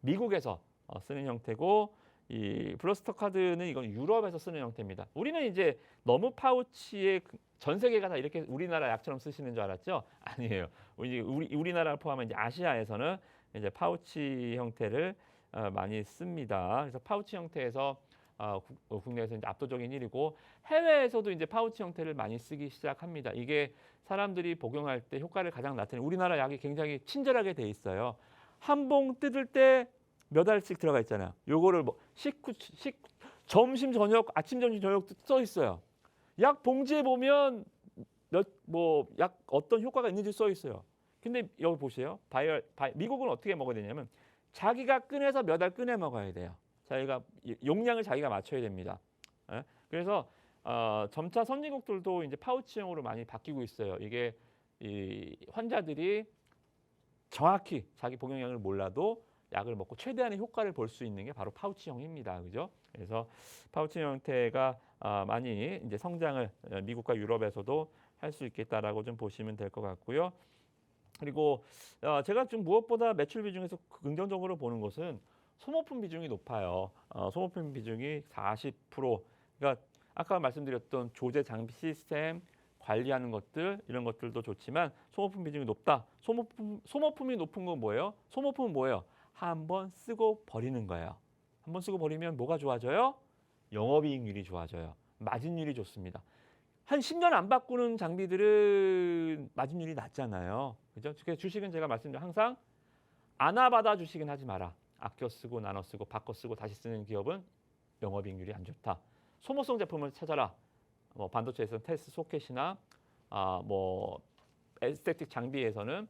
미국에서 쓰는 형태고 이 블러스터 카드는 이건 유럽에서 쓰는 형태입니다. 우리는 이제 너무 파우치에 전 세계가 다 이렇게 우리나라 약처럼 쓰시는 줄 알았죠? 아니에요. 우리나라를 포함한 이제 아시아에서는 이제 파우치 형태를 많이 씁니다. 그래서 파우치 형태에서 국내에서 이제 압도적인 1위고 해외에서도 이제 파우치 형태를 많이 쓰기 시작합니다. 이게 사람들이 복용할 때 효과를 가장 나타내는 우리나라 약이 굉장히 친절하게 돼 있어요. 한 봉 뜯을 때 몇 알씩 들어가 있잖아요. 요거를 뭐 점심 저녁 아침 점심 저녁 써 있어요. 약 봉지에 보면 약 어떤 효과가 있는지 써 있어요. 근데 여기 보세요. 미국은 어떻게 먹어야 되냐면 자기가 꺼내서 몇 알 꺼내 먹어야 돼요. 자기가 용량을 자기가 맞춰야 됩니다. 그래서 점차 선진국들도 이제 파우치형으로 많이 바뀌고 있어요. 이게 이 환자들이 정확히 자기 복용량을 몰라도 약을 먹고 최대한의 효과를 볼 수 있는 게 바로 파우치형입니다. 그죠? 그래서 파우치 형태가 많이 이제 성장을 미국과 유럽에서도 할 수 있겠다라고 좀 보시면 될 것 같고요. 그리고 제가 좀 무엇보다 매출 비중에서 긍정적으로 보는 것은 소모품 비중이 높아요. 소모품 비중이 40%. 그러니까 아까 말씀드렸던 조제 장비 시스템 관리하는 것들 이런 것들도 좋지만 소모품 비중이 높다. 소모품이 높은 건 뭐예요? 소모품은 뭐예요? 한번 쓰고 버리는 거예요. 한번 쓰고 버리면 뭐가 좋아져요? 영업이익률이 좋아져요. 마진율이 좋습니다. 한 10년 안 바꾸는 장비들은 마진율이 낮잖아요. 그죠? 주식은 제가 말씀드린 항상 아나바다 주식은 하지 마라. 아껴 쓰고 나눠 쓰고 바꿔 쓰고 다시 쓰는 기업은 영업이익률이 안 좋다. 소모성 제품을 찾아라. 뭐 반도체에서는 테스트 소켓이나 뭐 에스테틱 장비에서는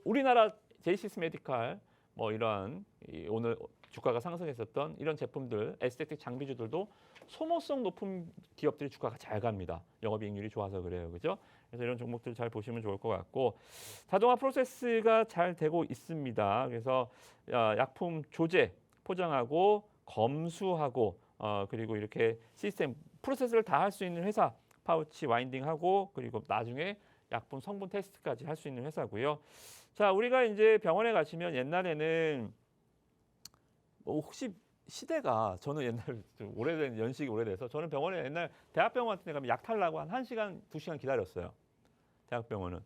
우리나라 제이시스 메디칼 뭐 이런 오늘 주가가 상승했었던 이런 제품들 에스테틱 장비주들도 소모성 높은 기업들이 주가가 잘 갑니다. 영업이익률이 좋아서 그래요. 그죠? 그래서 이런 종목들 잘 보시면 좋을 것 같고 자동화 프로세스가 잘 되고 있습니다. 그래서 약품 조제, 포장하고 검수하고 그리고 이렇게 시스템 프로세스를 다 할 수 있는 회사 파우치 와인딩하고 그리고 나중에 약품 성분 테스트까지 할 수 있는 회사고요. 자, 우리가 이제 병원에 가시면 옛날에는 뭐 혹시 시대가 저는 옛날 좀 오래된 연식이 오래돼서 저는 병원에 옛날 대학병원 같은 데 가면 약 탈라고 한 1시간, 2시간 기다렸어요. 대학병원은.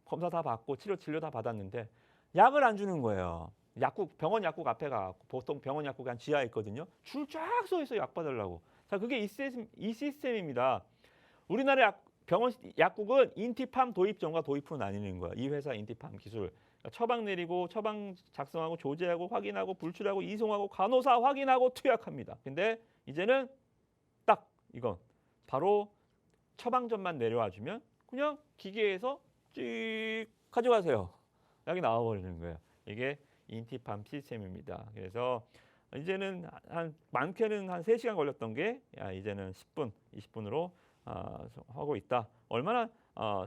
검사 다 받고 진료 다 받았는데 약을 안 주는 거예요. 약국 병원 약국 앞에 가 보통 병원 약국이 한 지하에 있거든요. 줄 쫙 서 있어 약 받으려고. 자, 그게 이 시스템입니다. 우리나라 병원 약국은 인티팜 도입 전과 도입 후로 나뉘는 거야. 이 회사 인티팜 기술. 그러니까 처방 내리고 처방 작성하고 조제하고 확인하고 불출하고 이송하고 간호사 확인하고 투약합니다. 근데 이제는 딱 이건 바로 처방전만 내려와 주면 그냥 기계에서 쭉 가져가세요. 약이 나와버리는 거예요. 이게 인티팜 시스템입니다. 그래서 이제는 많게는 한 3시간 걸렸던 게 이제는 10분, 20분으로 하고 있다. 얼마나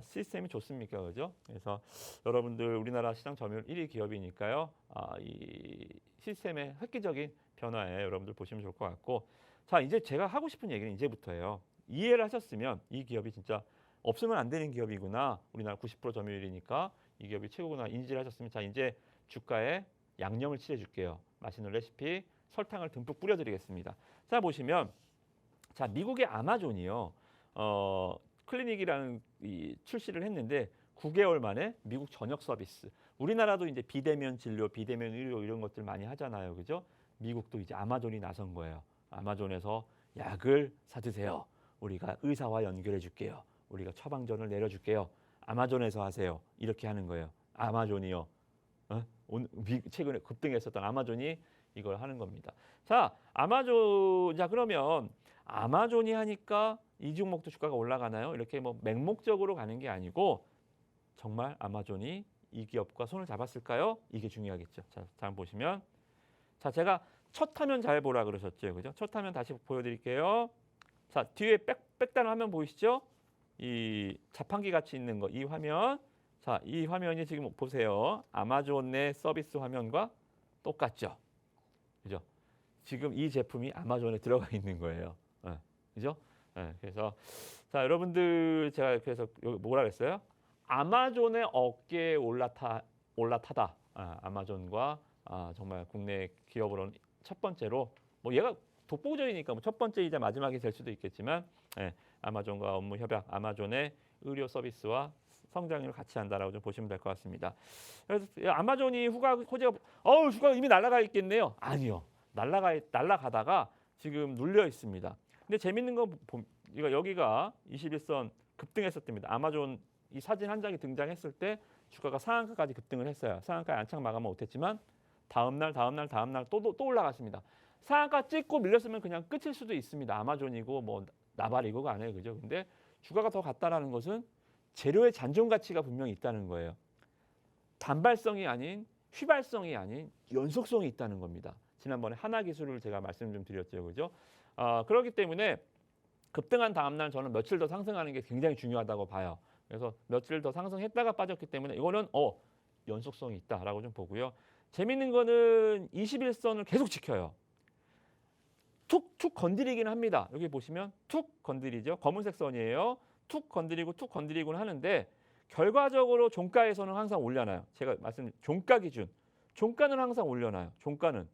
시스템이 좋습니까, 그죠? 그래서 여러분들 우리나라 시장 점유율 1위 기업이니까요. 이 시스템의 획기적인 변화에 여러분들 보시면 좋을 것 같고, 자 이제 제가 하고 싶은 얘기는 이제부터예요. 이해를 하셨으면 이 기업이 진짜 없으면 안 되는 기업이구나. 우리나라 90% 점유율이니까 이 기업이 최고구나 인지를 하셨으면 자 이제 주가에 양념을 칠해줄게요. 맛있는 레시피 설탕을 듬뿍 뿌려드리겠습니다. 자 보시면 자 미국의 아마존이요. 클리닉이라는 출시를 했는데 9개월 만에 미국 전역 서비스. 우리나라도 이제 비대면 진료, 비대면 의료 이런 것들 많이 하잖아요, 그죠? 미국도 이제 아마존이 나선 거예요. 아마존에서 약을 사드세요. 우리가 의사와 연결해 줄게요. 우리가 처방전을 내려줄게요. 아마존에서 하세요. 이렇게 하는 거예요. 아마존이요. 최근에 급등했었던 아마존이 이걸 하는 겁니다. 자, 아마존. 자, 그러면 아마존이 하니까 이 종목도 주가가 올라가나요? 이렇게 뭐 맹목적으로 가는 게 아니고 정말 아마존이 이 기업과 손을 잡았을까요? 이게 중요하겠죠. 자, 한번 보시면 자, 제가 첫 화면 잘 보라 그러셨죠, 그죠? 첫 화면 다시 보여드릴게요. 자, 뒤에 백다른 화면 보이시죠? 이 자판기 같이 있는 거, 이 화면. 자, 이 화면이 지금 보세요. 아마존 내 서비스 화면과 똑같죠, 그죠? 지금 이 제품이 아마존에 들어가 있는 거예요. 그죠? 그래서 자, 여러분들 제가 그래서 뭐라 그랬어요? 아마존의 어깨에 올라타다. 아마존과 정말 국내 기업으로는 첫 번째로 뭐 얘가 독보적이니까 뭐 첫 번째이자 마지막이 될 수도 있겠지만 아마존과 업무 협약, 아마존의 의료 서비스와 성장률을 같이 한다라고 좀 보시면 될 것 같습니다. 그래서 아마존이 호재가 주가가 이미 날아가 있겠네요. 아니요. 날아가다가 지금 눌려 있습니다. 근데 재밌는 건 여기가 21선 급등했었답니다. 아마존 이 사진 한 장이 등장했을 때 주가가 상한가까지 급등을 했어요. 상한가에 안착 마감은 못했지만 다음날 또 올라갔습니다. 상한가 찍고 밀렸으면 그냥 끝일 수도 있습니다. 아마존이고 뭐 나발이고가 아니에요, 그죠? 근데 주가가 더 갔다라는 것은 재료의 잔존 가치가 분명히 있다는 거예요. 단발성이 아닌 휘발성이 아닌 연속성이 있다는 겁니다. 지난번에 하나기술을 제가 말씀 좀 드렸죠, 그죠? 그렇기 때문에 급등한 다음날 저는 며칠 더 상승하는 게 굉장히 중요하다고 봐요. 그래서 며칠 더 상승했다가 빠졌기 때문에 이거는 연속성이 있다라고 좀 보고요. 재밌는 거는 21선을 계속 지켜요. 툭툭 건드리긴 합니다. 여기 보시면 툭 건드리죠. 검은색 선이에요. 툭 건드리고는 하는데 결과적으로 종가에서는 항상 올려놔요. 제가 말씀드린 종가 기준. 종가는 항상 올려놔요. 종가는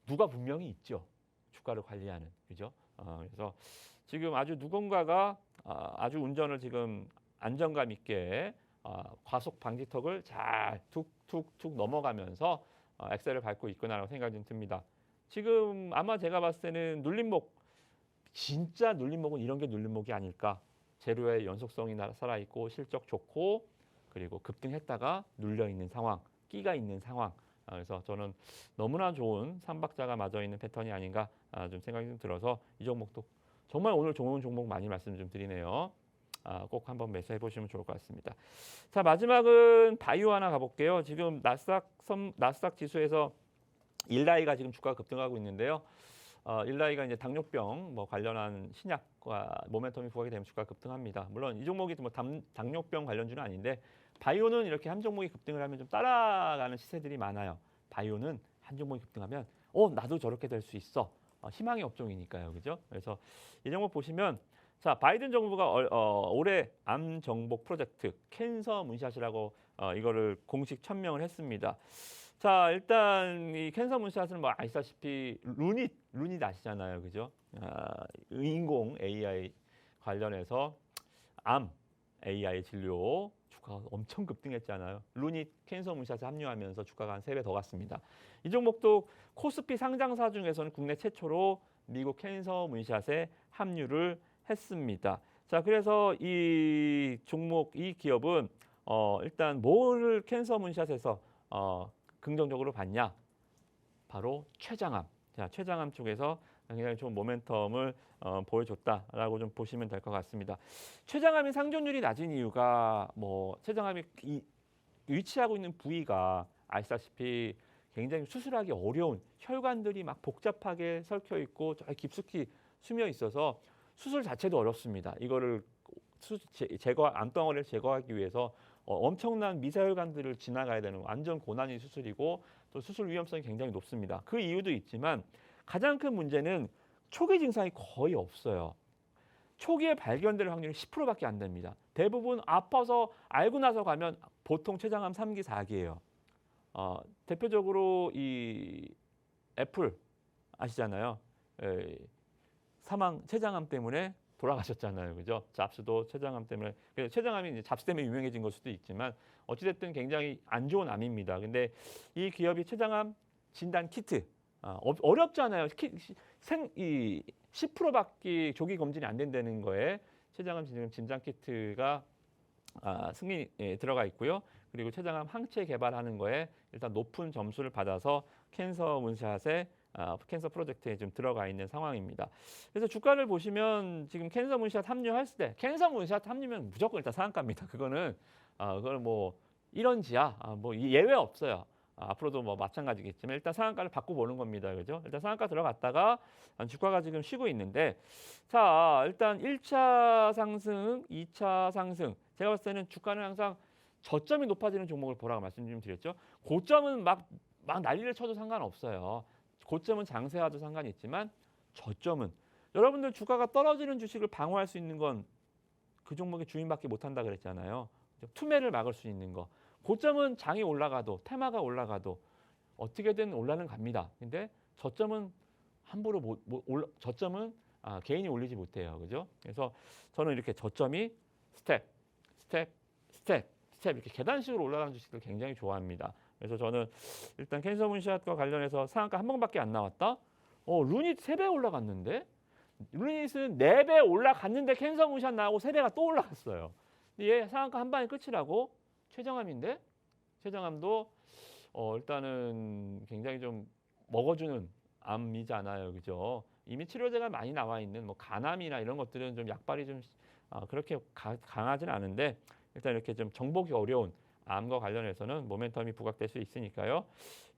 누가 분명히 있죠. 주가를 관리하는. 그죠? 그래서 지금 아주 누군가가 아주 운전을 지금 안정감 있게 과속 방지턱을 잘 툭툭툭 넘어가면서 엑셀을 밟고 있구나라고 생각이 좀 듭니다. 지금 아마 제가 봤을 때는 눌림목, 진짜 눌림목은 이런 게 눌림목이 아닐까. 재료의 연속성이 살아있고 실적 좋고 그리고 급등했다가 눌려있는 상황, 끼가 있는 상황. 그래서 저는 너무나 좋은 삼박자가 맞아 있는 패턴이 아닌가 좀 생각이 좀 들어서 이 종목도 정말 오늘 좋은 종목 많이 말씀 좀 드리네요. 꼭 한번 매수해 보시면 좋을 것 같습니다. 자, 마지막은 바이오 하나 가볼게요. 지금 나스닥 지수에서 일라이가 지금 주가가 급등하고 있는데요. 일라이가 이제 당뇨병 뭐 관련한 신약과 모멘텀이 부각이 되면 주가 급등합니다. 물론 이 종목이 뭐 당뇨병 관련주는 아닌데 바이오는 이렇게 한 종목이 급등을 하면 좀 따라가는 시세들이 많아요. 바이오는 한 종목이 급등하면 나도 저렇게 될 수 있어. 희망의 업종이니까요. 그죠? 그래서 이 종목 보시면 자, 바이든 정부가 올해 암 정복 프로젝트 캔서 문샷이라고 이거를 공식 천명을 했습니다. 자, 일단 이 캔서 문샷은 뭐 아시다시피 루닛 아시잖아요. 그죠? 인공 AI 관련해서 암 AI 진료 주가가 엄청 급등했잖아요. 루닛 캔서 문샷에 합류하면서 주가가 한 3배 더 갔습니다. 이 종목도 코스피 상장사 중에서는 국내 최초로 미국 캔서 문샷에 합류를 했습니다. 자, 그래서 이 종목, 이 기업은 일단 뭐를 캔서 문샷에서 긍정적으로 봤냐? 바로 췌장암. 자, 췌장암 쪽에서 굉장히 좋은 모멘텀을 보여줬다라고 좀 보시면 될 것 같습니다. 췌장암이 상존율이 낮은 이유가 뭐 췌장암이 위치하고 있는 부위가 아시다시피 굉장히 수술하기 어려운 혈관들이 막 복잡하게 설켜 있고 저 깊숙이 숨어 있어서 수술 자체도 어렵습니다. 이거를 암덩어리를 제거하기 위해서 엄청난 미세혈관들을 지나가야 되는 완전 고난이 수술이고 또 수술 위험성이 굉장히 높습니다. 그 이유도 있지만 가장 큰 문제는 초기 증상이 거의 없어요. 초기에 발견될 확률이 10%밖에 안 됩니다. 대부분 아파서 알고 나서 가면 보통 췌장암 3기, 4기예요. 대표적으로 이 애플 아시잖아요. 췌장암 때문에 돌아가셨잖아요. 그죠? 잡스도 췌장암 때문에. 췌장암이 이제 잡스 때문에 유명해진 걸 수도 있지만 어찌됐든 굉장히 안 좋은 암입니다. 근데 이 기업이 췌장암 진단 키트 어렵잖아요. 이 10%밖에 조기 검진이 안 된다는 거에 췌장암 진단 키트가 승인이 들어가 있고요. 그리고 췌장암 항체 개발하는 거에 일단 높은 점수를 받아서 캔서 문샷에 캔서 프로젝트에 좀 들어가 있는 상황입니다. 그래서 주가를 보시면 지금 캔서 문샷 합류했을 때 캔서 문샷 합류면 무조건 일단 상한가입니다. 그거는 뭐 이런지야 뭐 예외 없어요. 앞으로도 뭐 마찬가지겠지만 일단 상한가를 받고 보는 겁니다. 그죠? 일단 상한가 들어갔다가 주가가 지금 쉬고 있는데 자, 일단 1차 상승, 2차 상승. 제가 봤을 때는 주가는 항상 저점이 높아지는 종목을 보라고 말씀 좀 드렸죠. 고점은 막 난리를 쳐도 상관없어요. 고점은 장세와도 상관이 있지만 저점은 여러분들 주가가 떨어지는 주식을 방어할 수 있는 건 그 종목의 주인밖에 못한다 그랬잖아요. 투매를 막을 수 있는 거. 고점은 장이 올라가도 테마가 올라가도 어떻게든 올라는 갑니다. 근데 저점은 함부로 저점은 개인이 올리지 못해요. 그죠? 그래서 저는 이렇게 저점이 스텝 이렇게 계단식으로 올라가는 주식들 굉장히 좋아합니다. 그래서 저는 일단 캔서 문샷과 관련해서 상한가 한 번밖에 안 나왔다. 루닛 3배 올라갔는데 루닛은 4배 올라갔는데 캔서 문샷 나오고 3배가 또 올라갔어요. 얘 상한가 한 방에 끝이라고 췌장암인데 췌장암도 일단은 굉장히 좀 먹어주는 암이잖아요. 그죠? 이미 치료제가 많이 나와 있는 뭐 간암이나 이런 것들은 좀 약발이 좀 그렇게 강하지는 않은데 일단 이렇게 좀 정복이 어려운 암과 관련해서는 모멘텀이 부각될 수 있으니까요.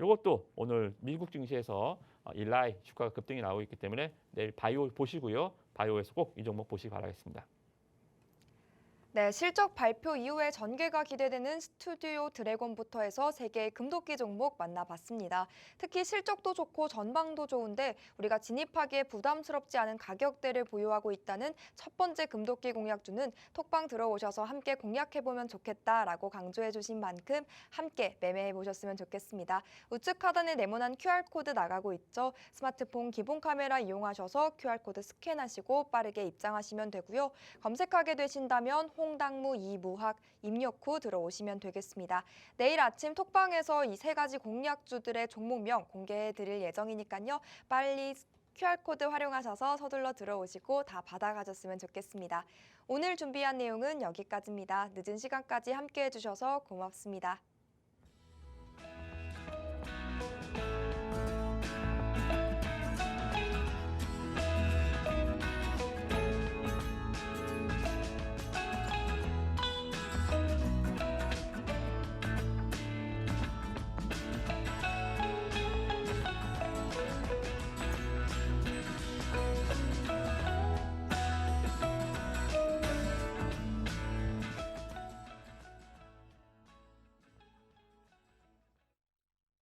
이것도 오늘 미국 증시에서 일라이 주가가 급등이 나오고 있기 때문에 내일 바이오 보시고요. 바이오에서 꼭 이 종목 보시기 바라겠습니다. 네, 실적 발표 이후에 전개가 기대되는 스튜디오 드래곤부터 해서 세 개의 금도끼 종목 만나봤습니다. 특히 실적도 좋고 전방도 좋은데 우리가 진입하기에 부담스럽지 않은 가격대를 보유하고 있다는 첫 번째 금도끼 공략주는 톡방 들어오셔서 함께 공략해보면 좋겠다라고 강조해 주신 만큼 함께 매매해 보셨으면 좋겠습니다. 우측 하단에 네모난 QR코드 나가고 있죠. 스마트폰 기본 카메라 이용하셔서 QR코드 스캔하시고 빠르게 입장하시면 되고요. 검색하게 되신다면 홍당무 이무학 입력 후 들어오시면 되겠습니다. 내일 아침 톡방에서 이 세 가지 공략주들의 종목명 공개해 드릴 예정이니까요. 빨리 QR코드 활용하셔서 서둘러 들어오시고 다 받아가셨으면 좋겠습니다. 오늘 준비한 내용은 여기까지입니다. 늦은 시간까지 함께해 주셔서 고맙습니다.